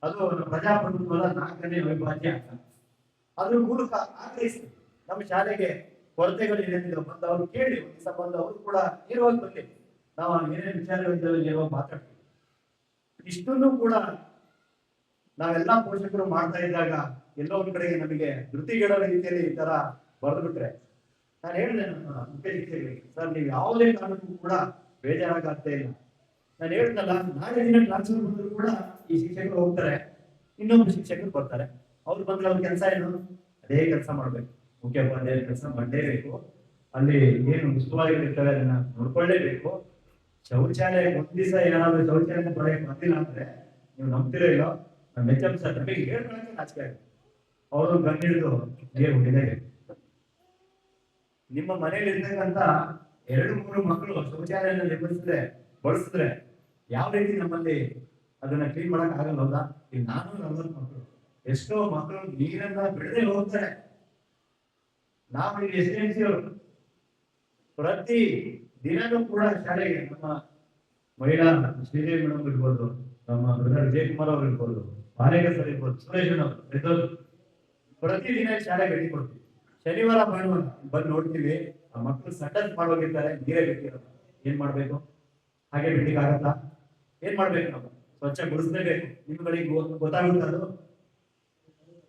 Speaker 2: ಅದು ಪ್ರಜಾಪ್ರಭುತ್ವದ 4ನೇ ಅವಿಭಾಜ್ಯ ಅಂಗ. ಅದ್ರ ಮೂಲಕ ಆಗ್ರಹಿಸಿ ನಮ್ಮ ಶಾಲೆಗೆ ಕೊರತೆಗಳು ಏನೇನಿದೆ ಬಂದು ಅವ್ರು ಕೇಳಿ, ಒಂದು ಸಂಬಂಧ ಅವರು ಕೂಡ ನೇರವಾಗಿ ಬರಲಿ, ನಾವು ಏನೇನು ವಿಚಾರಗಳಿದ್ದಾವೆ ನೇರವಾಗಿ ಮಾತಾಡ್ತೀವಿ. ಇಷ್ಟನ್ನು ಕೂಡ ನಾವೆಲ್ಲಾ ಪೋಷಕರು ಮಾಡ್ತಾ ಇದ್ದಾಗ ಎಲ್ಲೋ ಒಂದ್ ಕಡೆಗೆ ನಮಗೆ ಧೃತಿಗೆಡೋ ರೀತಿಯಲ್ಲಿ ಈ ತರ ಬರೆದು ಬಿಟ್ರೆ, ನಾನು ಹೇಳಿದೆ ನನ್ನ ಮುಖ್ಯ ಶಿಕ್ಷಕರಿಗೆ, ಸರ್ ನೀವು ಯಾವುದೇ ಕಾರಣಕ್ಕೂ ಕೂಡ ಬೇಜಾರಾಗ್ತಾ ಇಲ್ಲ. ನಾನು ಹೇಳಿದ್ನಲ್ಲ, ನಾಳೆ ದಿನ ಟ್ರಾನ್ಸ್ಫರ್ ಬಂದ್ರು ಕೂಡ ಈ ಶಿಕ್ಷಕರು ಹೋಗ್ತಾರೆ, ಇನ್ನೊಬ್ಬರು ಶಿಕ್ಷಕರು ಬರ್ತಾರೆ. ಅವ್ರು ಬಂದ್ರೆ ಅವ್ರ ಕೆಲಸ ಏನು? ಅದೇ ಕೆಲಸ ಮಾಡ್ಬೇಕು, ಮುಖ್ಯೋಪಾಧ್ಯಾಯ ಕೆಲಸ ಮಾಡಲೇಬೇಕು. ಅಲ್ಲಿ ಏನು ಉಸ್ತುವಾರಿಗಳಿರ್ತವೆ ಅದನ್ನ ನೋಡ್ಕೊಳ್ಳೇಬೇಕು. ಶೌಚಾಲಯ ಒಂದ್ ದಿವಸ ಏನಾದ್ರು ಶೌಚಾಲಯ ಪಡೆಯಕ್ಕೆ ಬಂದಿಲ್ಲ ಅಂದ್ರೆ ನೀವು ನಂಬ್ತಿರೋ ಇಲ್ಲೋ, ನಮ್ಮ HM ಸರ್ ನಮಗೆ ಹೇಳ್ಕೊಳಕ್ಕೆ ನಾಚಿಕೆ ಆಗುತ್ತೆ. ಅವರು ಗಂಡಿಡಿದು ನೀರು ಹುಟ್ಟಿದೆ. ನಿಮ್ಮ ಮನೇಲಿ ಇರ್ತಕ್ಕಂತ 2-3 ಮಕ್ಕಳು ಶೌಚಾಲಯನ ಬಳಸಿದ್ರೆ ಯಾವ ರೀತಿ ನಮ್ಮಲ್ಲಿ ಅದನ್ನ ಕ್ಲೀನ್ ಮಾಡಕ್ ಆಗಲ್ಲ ಹೌದಾ? ಈಗ 440 ಮಕ್ಕಳು, ಎಷ್ಟೋ ಮಕ್ಕಳು ನೀರನ್ನ ಬಿಡದೆ ಹೋಗ್ತಾರೆ. ನಾವು ಇಲ್ಲಿ SDMC ಅವರು ಪ್ರತಿ ದಿನನೂ ಕೂಡ ಶಾಲೆಗೆ ನಮ್ಮ ಮಹಿಳಾ ಶ್ರೀದೇವಿ ಮೇಡಮ್ ಇರ್ಬೋದು, ನಮ್ಮ ಬ್ರದರ್ ವಿಜಯಕುಮಾರ್ ಅವರು ಇರ್ಬೋದು, ಪಾರೇಗ ಸರ್ ಇರ್ಬೋದು, ಸುರೇಶನ್ ಅವರು ಪ್ರತಿದಿನ ಶಾಲೆಗೆ ಭೇಟಿ ಕೊಡ್ತೀವಿ. ಶನಿವಾರ ಭಾನುವಾರ ಬಂದು ನೋಡ್ತೀವಿ, ಆ ಮಕ್ಕಳು ಸಟನ್ ಮಾಡೋಗಿರ್ತಾರೆ, ನೀರೇ ಬಿಟ್ಟಿರೋದು. ಏನ್ ಮಾಡ್ಬೇಕು? ಹಾಗೆ ಬಿಡ್ಲಿಕ್ಕೆ ಆಗತ್ತಾ? ಏನ್ ಮಾಡ್ಬೇಕು? ನಾವು ಸ್ವಚ್ಛಗೊಳಿಸ್ಲೇಬೇಕು. ನಿಮ್ಗಳಿಗೆ ಗೊತ್ತಾಗುತ್ತೆ ಅದು.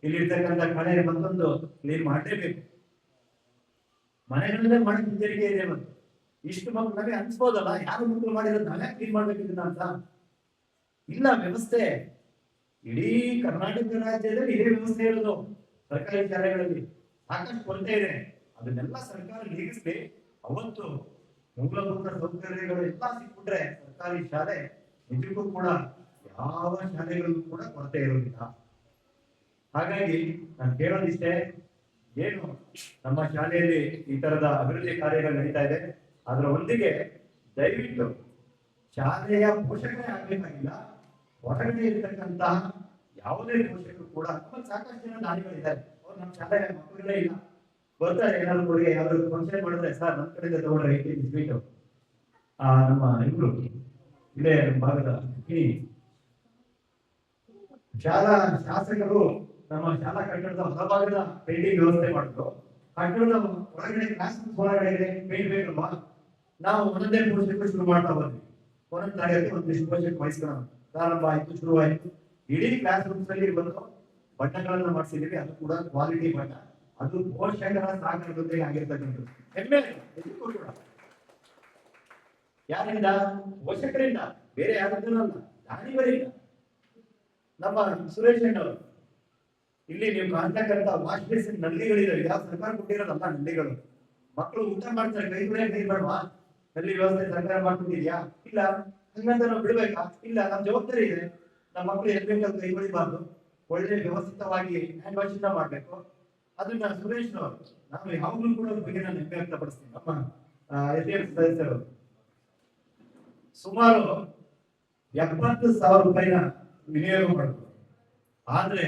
Speaker 2: ಇಲ್ಲಿರ್ತಕ್ಕಂಥ ಕಡೆ ಮತ್ತೊಂದು ಕ್ಲೀನ್ ಮಾಡಲೇಬೇಕು. ಮನೆಗಳಲ್ಲೇ ಮಾಡಿ ಹಿಂಜರಿಕೆ ಇದೆ. ಮತ್ತು ಇಷ್ಟು ಮಕ್ಕಳು ನಮಗೆ ಅನ್ಸ್ಬೋದಲ್ಲ, ಯಾರು ಮಕ್ಕಳು ಮಾಡಿರೋದು ನಾವೇ ಕ್ಲೀನ್ ಮಾಡ್ಬೇಕಿದ್ದ ಅಂತ ಇಲ್ಲ. ವ್ಯವಸ್ಥೆ ಇಡೀ ಕರ್ನಾಟಕ ರಾಜ್ಯದಲ್ಲಿ ಇದೇ ವ್ಯವಸ್ಥೆ ಇರೋದು. ಸರ್ಕಾರಿ ಶಾಲೆಗಳಲ್ಲಿ ಸಾಕಷ್ಟು ಕೊರತೆ ಇದೆ, ಅದನ್ನೆಲ್ಲ ಸರ್ಕಾರ ನೀಗಿಸ್ಲಿ. ಅವತ್ತು ಮೂಲಭೂತ ಸೌಕರ್ಯಗಳು ಎಲ್ಲ ಸಿಕ್ಬಿಟ್ರೆ ಸರ್ಕಾರಿ ಶಾಲೆ ನಿಜಕ್ಕೂ ಕೂಡ ಯಾವ ಶಾಲೆಗಳಿಗೂ ಕೂಡ ಕೊರತೆ ಇರೋದಿಲ್ಲ. ಹಾಗಾಗಿ ನಾನು ಕೇಳೋದಿಷ್ಟೇ, ಏನು ನಮ್ಮ ಶಾಲೆಯಲ್ಲಿ ಈ ತರದ ಅಭಿವೃದ್ಧಿ ಕಾರ್ಯಗಳು ನಡೀತಾ ಇದೆ, ಅದರ ಒಂದಿಗೆ ದಯವಿಟ್ಟು ಶಾಲೆಯ ಪೋಷಕರೇ ಆಗ್ಬೇಕಾಗಿಲ್ಲ, ಹೊರಗಡೆ ಇರ್ತಕ್ಕಂತಹ ಯಾವುದೇ ಪೋಷಕರು ಕೂಡ, ಸಾಕಷ್ಟು ಜನ ದಾನಿಗಳಿದ್ದಾರೆ, ಅವ್ರು ನಮ್ಮ ಶಾಲೆಯ ಮಕ್ಕಳೇ ಇಲ್ಲ, ಬರ್ತಾರೆ ಏನಾದ್ರು ಕೊಡುಗೆ ಯಾವ್ದಾದ್ರು ಫಂಕ್ಷನ್ ಮಾಡಿದ್ರೆ, ಸರ್ ನಮ್ಮ ಕಡೆಯಿಂದ ತಗೊಂಡ್ರೆ 8 kg ಸ್ವೀಟು. ನಮ್ಮ ಇಬ್ರು ಇದೇ ಭಾಗದ ಶಾಲಾ ಶಾಸಕರು ನಮ್ಮ ಶಾಲಾ ಕಟ್ಟಡದ ಹೊರಭಾಗದ ಪೇಂಟಿಂಗ್ ವ್ಯವಸ್ಥೆ ಮಾಡಿದ್ರು. ಕಟ್ಟಡದ ಒಳಗಡೆ ಕ್ಲಾಸ್ ಒಳಗಡೆ ಪೇಂಟ್ ಬೇಕಲ್ವಾ, ನಾವು ಒಂದೊಂದೇ ಪೋಷಕರು ಶುರು ಮಾಡ್ತಾ ಬಂದ್ವಿ. ಒಂದೊಂದು ತರಗತಿ ಒಂದಿಷ್ಟು ಪೋಷಕ ವಹಿಸ್ಕೊಳ್ಳೋಣ, ಪ್ರಾರಂಭ ಆಯ್ತು, ಶುರುವಾಯ್ತು. ಇಡೀ ಕ್ಲಾಸ್ ರೂಮ್ಸ್ ಅಲ್ಲಿ ಬಂದು ಬಣ್ಣಗಳನ್ನ ಮಾಡಿಸಿದೀವಿ, ಅದು ಕೂಡ ಕ್ವಾಲಿಟಿ ಬಣ್ಣ, ಅದು ಪೋಷಕರ ಸಹಕಾರದೊಂದಿಗೆ ಆಗಿರ್ತಕ್ಕಂಥದ್ದು. ಹೆಮ್ಮೆ ಕೂಡ ಯಾರಿಂದ? ಪೋಷಕರಿಂದ, ಬೇರೆ ಯಾರದ್ದಲ್ಲ, ದಾನಿಗಳಿಂದ. ನಮ್ಮ ಸುರೇಶ್ ಅವರು ಇಲ್ಲಿ ನೀವು ಕಾಣ್ತಕ್ಕಂಥ ವಾಶ್ ಬೇಸಿನ್ ನಲ್ಲಿಗಳಿದಾವೆ, ಯಾವ ಸರ್ಕಾರ ಕೊಟ್ಟಿರೋದಲ್ಲ ನಲ್ಲಿಗಳು. ಮಕ್ಕಳು ಊಟ ಮಾಡ್ತಾರೆ, ಕೈಗಳೇ ನೀರು ಬೇಡವಾ? ನಲ್ಲಿ ವ್ಯವಸ್ಥೆ ಸರ್ಕಾರ ಮಾಡ್ಕೊಂಡಿದ್ಯಾ? ಇಲ್ಲ. ಹಂಗಂತ ನಾವು ಬಿಡ್ಬೇಕಾ? ಇಲ್ಲ. ನಮ್ಮ ಜವಾಬ್ದಾರಿ ಇದೆ. ನಮ್ಮ ಮಕ್ಕಳು ಎಲ್ಲಿ ಕೈ ಹೊಡಿಬಾರ್ದು, ಒಳ್ಳೆ ವ್ಯವಸ್ಥಿತವಾಗಿ ಹ್ಯಾಂಡ್ ವಾಶ್ ಮಾಡ್ಬೇಕು. ಅದನ್ನ ಸುರೇಶ್ ಅವರು, ನಾವು ಯಾವಾಗಲೂ ಕೂಡ ಬಗ್ಗೆ ನಾನು ಹೆಮ್ಮೆ ವ್ಯಕ್ತಪಡಿಸ್ತೀನಿ. ನಮ್ಮ SDM ಸದಸ್ಯರು ಸುಮಾರು 70,000 ರೂಪಾಯಿನ ವಿನಿಯೋಗ ಮಾಡಿದ್ರು. ಆದ್ರೆ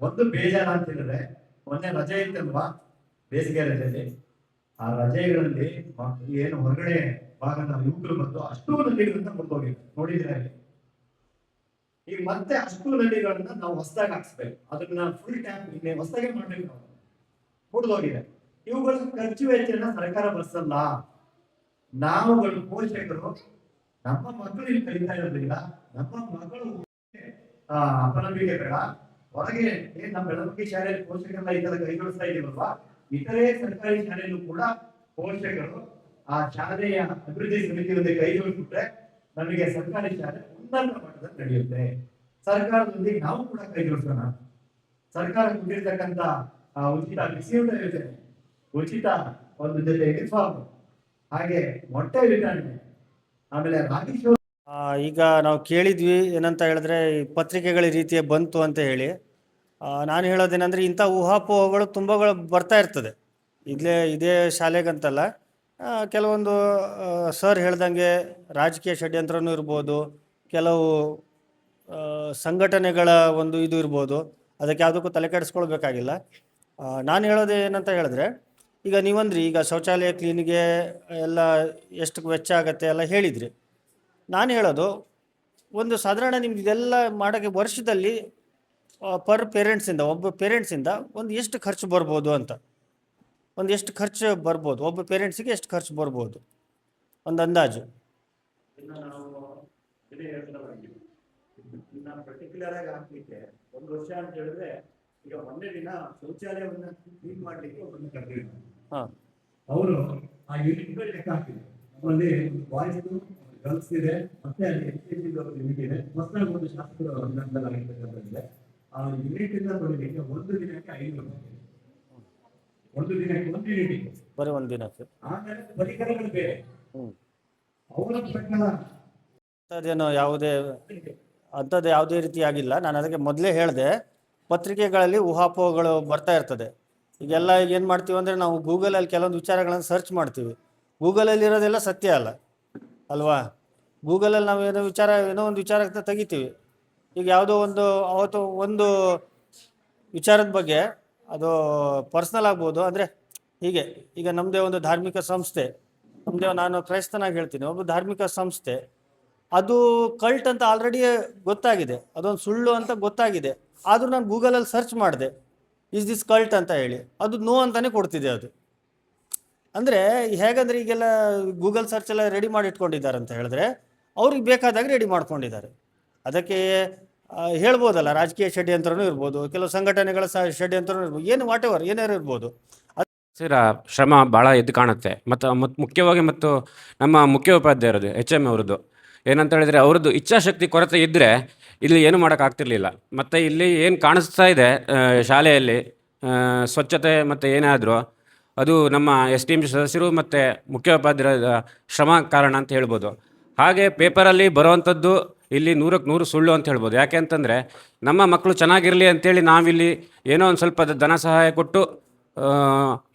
Speaker 2: ಒಂದು ಬೇಜಾರ ಅಂತ ಹೇಳಿದ್ರೆ, ಮೊನ್ನೆ ರಜೆ ಇತ್ತಲ್ವಾ, ಬೇಸಿಗೆ ರಜೆಯಲ್ಲಿ, ಆ ರಜೆಗಳಲ್ಲಿ ಏನು ಹೊರಗಡೆ ಭಾಗದ ಯುವಕರು ಬಂದು ಅಷ್ಟು ನಲ್ಲಿಗಳನ್ನ ಮುರಿದೋಗಿದ್ರು, ನೋಡಿದ್ರೆ. ಈಗ ಮತ್ತೆ ಅಷ್ಟು ನಲ್ಲಿಗಳನ್ನ ನಾವು ಹೊಸದಾಗಿ ಹಾಕ್ಸ್ಬೇಕು, ಅದನ್ನ ಫುಲ್ ಟ್ಯಾಂಕ್ ಹೊಸದಾಗೆ ಮಾಡ್ಬೇಕು. ನಾವು ಮುರಿದೋಗಿದೆ. ಇವುಗಳ ಖರ್ಚು ವೆಚ್ಚನ ಸರ್ಕಾರ ಭರಿಸಲ್ಲ. ನಾವುಗಳು ಪೋಷಕರು, ನಮ್ಮ ಮಕ್ಕಳು ಇಲ್ಲಿ ಕಲಿತಾ ಇರೋದ್ರಿಂದ ನಮ್ಮ ಮಕ್ಕಳು ಅಪನಂಬಿಕೆ ಬೇಡ. ಹೊರಗೆ ಏನ್ ನಮ್ಮ ಬೆಳವಣಿಗೆ ಶಾಲೆಯಲ್ಲಿ ಪೋಷಕರೆಲ್ಲ ಈ ತರ ಕೈಗೊಳಿಸ್ತಾ ಇದೀವಲ್ವಾ, ಇತರೆ ಸರ್ಕಾರಿ ಶಾಲೆಯಲ್ಲೂ ಕೂಡ ಪೋಷಕರು ಆ ಶಾಲೆಯ ಅಭಿವೃದ್ಧಿ ಸಮಿತಿಯೊಂದಿಗೆ ಕೈ ಜೋಡಿಸ್ಬಿಟ್ರೆ ನಮಗೆ ಸರ್ಕಾರಿ ಶಾಲೆ ಉನ್ನತ ಮಟ್ಟದಲ್ಲಿ ನಡೆಯುತ್ತೆ. ಸರ್ಕಾರದೊಂದಿಗೆ ನಾವು ಕೂಡ ಕೈ ಜೋಡಿಸೋಣ. ಸರ್ಕಾರ ಕೊಟ್ಟಿರ್ತಕ್ಕಂಥ ಉಚಿತ ಬಿಸಿಯೂಟ ಯೋಜನೆ, ಉಚಿತ ಒಂದು ಜೊತೆ ಯೂನಿಫಾರ್ಮ್, ಹಾಗೆ ಮೊಟ್ಟೆ ವಿತರಣೆ, ಆಮೇಲೆ ರಾಗಿ
Speaker 3: ಈಗ ನಾವು ಕೇಳಿದ್ವಿ ಏನಂತ ಹೇಳಿದ್ರೆ ಈ ಪತ್ರಿಕೆಗಳ ರೀತಿಯ ಬಂತು ಅಂತ ಹೇಳಿ. ನಾನು ಹೇಳೋದೇನೆಂದರೆ ಇಂಥ ಊಹಾಪೋಹಗಳು ತುಂಬಗಳು ಬರ್ತಾ ಇರ್ತದೆ. ಇದೇ ಶಾಲೆಗಂತಲ್ಲ, ಕೆಲವೊಂದು ಸರ್ ಹೇಳ್ದಂಗೆ ರಾಜಕೀಯ ಷಡ್ಯಂತ್ರನೂ ಇರ್ಬೋದು, ಕೆಲವು ಸಂಘಟನೆಗಳ ಒಂದು ಇದು ಇರ್ಬೋದು. ಅದಕ್ಕೆ ಯಾವುದಕ್ಕೂ ತಲೆ ಕೆಡಿಸ್ಕೊಳ್ಬೇಕಾಗಿಲ್ಲ. ನಾನು ಹೇಳೋದು ಏನಂತ ಹೇಳಿದ್ರೆ, ಈಗ ನೀವಂದ್ರಿ ಈಗ ಶೌಚಾಲಯ ಕ್ಲೀನಿಗೆ ಎಲ್ಲ ಎಷ್ಟು ವೆಚ್ಚ ಆಗುತ್ತೆ ಎಲ್ಲ ಹೇಳಿದ್ರಿ. ನಾನು ಹೇಳೋದು ಒಂದು ಸಾಧಾರಣ ನಿಮ್ಗೆ ಇದೆಲ್ಲ ಮಾಡೋಕ್ಕೆ ವರ್ಷದಲ್ಲಿ ಪರ್ ಪೇರೆಂಟ್ಸಿಂದ ಒಬ್ಬ ಪೇರೆಂಟ್ಸಿಂದ ಒಂದು ಎಷ್ಟು ಖರ್ಚು ಬರ್ಬೋದು ಅಂತ, ಒಂದು ಎಷ್ಟು ಖರ್ಚು ಬರ್ಬೋದು, ಒಬ್ಬ ಪೇರೆಂಟ್ಸಿಗೆ ಎಷ್ಟು ಖರ್ಚು ಬರ್ಬೋದು ಒಂದು ಅಂದಾಜು.
Speaker 2: ಪರ್ಟಿಕ್ಯುಲರ್ ಆಗಿ ಹಾಕ್ಲಿಕ್ಕೆ ಒಂದು ವರ್ಷ ಅಂತ ಹೇಳಿದ್ರೆ, ಈಗ ಒಂದೇ ದಿನ ಶೌಚಾಲಯವನ್ನು ಕ್ಲೀನ್ ಮಾಡ್ಲಿಕ್ಕೆ ಒಬ್ಬರನ್ನು ಕರೆದಿದ್ರು. ಅವರು ಆ ಯೂನಿಟ್ಗಳು ಲೆಕ್ಕ ಹಾಕಿದ್ರು. ನಮ್ಮಲ್ಲಿ ಬಾಯ್ಸ್ ಗರ್ಲ್ಸ್ ಇದೆ, ಮತ್ತೆ ಅಲ್ಲಿ LKG ಯೂನಿಟ್ ಇದೆ. ಹೊಸದಾಗಿ ಒಂದು ಶಾಸಕರು ಅಭಿನಂದನೆ ಆ ಯೂನಿಟ್ ಇಂದ ತೊಳಿಲಿಕ್ಕೆ ಒಂದು ದಿನಕ್ಕೆ 500 ರೂಪಾಯಿ, ಒಂದು ದಿನಕ್ಕೆ ಒಂದು ಯೂನಿಟ್,
Speaker 3: ಬರೀ ಒಂದು ದಿನಕ್ಕೆ.
Speaker 2: ಆಮೇಲೆ ಪರಿಕರಗಳು ಬೇರೆ ಅವರ ಪ್ರಕಾರ
Speaker 3: ಅಂಥದ್ದು ಯಾವುದೇ ರೀತಿ ಆಗಿಲ್ಲ. ನಾನು ಅದಕ್ಕೆ ಮೊದಲೇ ಹೇಳಿದೆ, ಪತ್ರಿಕೆಗಳಲ್ಲಿ ಊಹಾಪೋಹಗಳು ಬರ್ತಾ ಇರ್ತದೆ. ಈಗೆಲ್ಲ ಏನು ಮಾಡ್ತೀವಿ ಅಂದರೆ, ನಾವು ಗೂಗಲಲ್ಲಿ ಕೆಲವೊಂದು ವಿಚಾರಗಳನ್ನು ಸರ್ಚ್ ಮಾಡ್ತೀವಿ. ಗೂಗಲಲ್ಲಿ ಇರೋದೆಲ್ಲ ಸತ್ಯ ಅಲ್ಲ ಅಲ್ವಾ? ಗೂಗಲಲ್ಲಿ ನಾವು ಏನೋ ಒಂದು ವಿಚಾರ ತೆಗಿತೀವಿ. ಈಗ ಯಾವುದೋ ಅವತ್ತು ಒಂದು ವಿಚಾರದ ಬಗ್ಗೆ, ಅದು ಪರ್ಸ್ನಲ್ ಆಗ್ಬೋದು. ಅಂದರೆ ಈಗ ನಮ್ಮದೇ ಒಂದು ಧಾರ್ಮಿಕ ಸಂಸ್ಥೆ, ನಾನು ಕ್ರೈಸ್ತನಾಗಿ ಹೇಳ್ತೀನಿ, ಒಬ್ಬ ಧಾರ್ಮಿಕ ಸಂಸ್ಥೆ ಅದು ಕಲ್ಟ್ ಅಂತ ಆಲ್ರೆಡಿ ಗೊತ್ತಾಗಿದೆ, ಅದೊಂದು ಸುಳ್ಳು ಅಂತ ಗೊತ್ತಾಗಿದೆ. ಆದರೂ ನಾನು ಗೂಗಲಲ್ಲಿ ಸರ್ಚ್ ಮಾಡಿದೆ, ಇಸ್ ದಿಸ್ ಕಲ್ಟ್ ಅಂತ ಹೇಳಿ, ಅದು ನೋ ಅಂತಲೇ ಕೊಡ್ತಿದೆ ಅದು. ಅಂದರೆ ಹೇಗಂದರೆ ಈಗೆಲ್ಲ ಗೂಗಲ್ ಸರ್ಚ್ ಎಲ್ಲ ರೆಡಿ ಮಾಡಿ ಇಟ್ಕೊಂಡಿದ್ದಾರೆ ಅಂತ ಹೇಳಿದ್ರೆ, ಅವ್ರಿಗೆ ಬೇಕಾದಾಗ ರೆಡಿ ಮಾಡ್ಕೊಂಡಿದ್ದಾರೆ. ಅದಕ್ಕೆ ಹೇಳ್ಬೋದಲ್ಲ, ರಾಜಕೀಯ ಷಡ್ಯಂತ್ರನೂ ಇರ್ಬೋದು, ಕೆಲವು ಸಂಘಟನೆಗಳ ಷಡ್ಯಂತ್ರನೂ ಇರ್ಬೋದು, ಏನಾರು ಇರ್ಬೋದು.
Speaker 4: ಶ್ರಮ ಭಾಳ ಎದ್ದು ಕಾಣುತ್ತೆ. ಮತ್ತು ಮುಖ್ಯವಾಗಿ ನಮ್ಮ ಮುಖ್ಯೋಪಾಧ್ಯಾಯರದು HM ಅವ್ರದ್ದು ಏನಂತ ಹೇಳಿದರೆ, ಅವ್ರದ್ದು ಇಚ್ಛಾಶಕ್ತಿ ಕೊರತೆ ಇದ್ದರೆ ಇಲ್ಲಿ ಏನೂ ಮಾಡೋಕ್ಕಾಗ್ತಿರ್ಲಿಲ್ಲ. ಮತ್ತು ಇಲ್ಲಿ ಏನು ಕಾಣಿಸ್ತಾ ಇದೆ ಶಾಲೆಯಲ್ಲಿ ಸ್ವಚ್ಛತೆ ಮತ್ತು ಏನಾದರೂ, ಅದು ನಮ್ಮ STM ಸದಸ್ಯರು ಮತ್ತು ಮುಖ್ಯೋಪಾಧ್ಯಾಯರ ಶ್ರಮ ಕಾರಣ ಅಂತ ಹೇಳ್ಬೋದು. ಹಾಗೆ ಪೇಪರಲ್ಲಿ ಬರುವಂಥದ್ದು ಇಲ್ಲಿ 100ಕ್ಕೆ 100 ಸುಳ್ಳು ಅಂತ ಹೇಳ್ಬೋದು. ಯಾಕೆ ಅಂತಂದರೆ, ನಮ್ಮ ಮಕ್ಕಳು ಚೆನ್ನಾಗಿರಲಿ ಅಂತೇಳಿ ನಾವಿಲ್ಲಿ ಏನೋ ಒಂದು ಸ್ವಲ್ಪ ಧನ ಸಹಾಯ ಕೊಟ್ಟು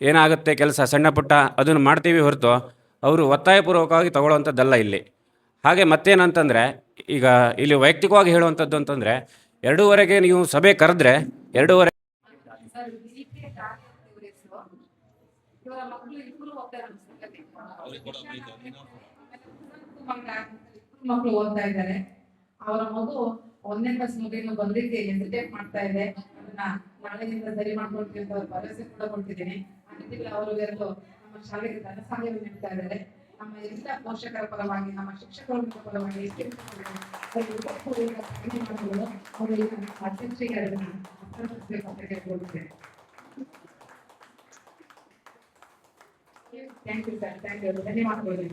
Speaker 4: ಏನಾಗುತ್ತೆ ಕೆಲಸ ಸಣ್ಣ ಪುಟ್ಟ ಅದನ್ನು ಮಾಡ್ತೀವಿ ಹೊರತು, ಅವರು ಒತ್ತಾಯಪೂರ್ವಕವಾಗಿ ತಗೊಳ್ಳೋವಂಥದ್ದಲ್ಲ ಇಲ್ಲಿ. ಹಾಗೆ ಮತ್ತೇನಂತಂದರೆ, ಈಗ ಇಲ್ಲಿ ವೈಯಕ್ತಿಕವಾಗಿ ಹೇಳುವಂಥದ್ದು ಅಂತಂದರೆ, 2:30ಗೆ ನೀವು ಸಭೆ ಕರೆದ್ರೆ 2:30
Speaker 5: ಮಕ್ಕಳು ಓದ್ತಾ ಇದ್ದಾರೆ. ಅವರ ಮಗು 1ನೇ ಕ್ಲಾಸ್ ಮಗುವಿನ ಬಂದಿದ್ದು ಹೆಸಿಟೇಟ್ ಮಾಡ್ತಾ ಇದೆ. ಅದನ್ನ ನಾಳೆಯಿಂದ ಸರಿ ಮಾಡ್ಕೊಳ್ತೀವಿ ಅಂತ ಭರವಸೆ ಕೂಡ ಕೊಡ್ತಿದ್ದೀನಿ. ಆ ನಿಟ್ಟಿನಲ್ಲಿ ಅವರು ಎರಡು ನಮ್ಮ ಶಾಲೆಗೆ ಧನ ಸಹಾಯವನ್ನು ನೀಡ್ತಾ ಇದ್ದಾರೆ. ನಮ್ಮ ಎಲ್ಲ ಪೋಷಕರ ಪರವಾಗಿ, ನಮ್ಮ ಶಿಕ್ಷಕರ ಪರವಾಗಿ thank you sir, thank you, ಧನ್ಯವಾದಗಳು.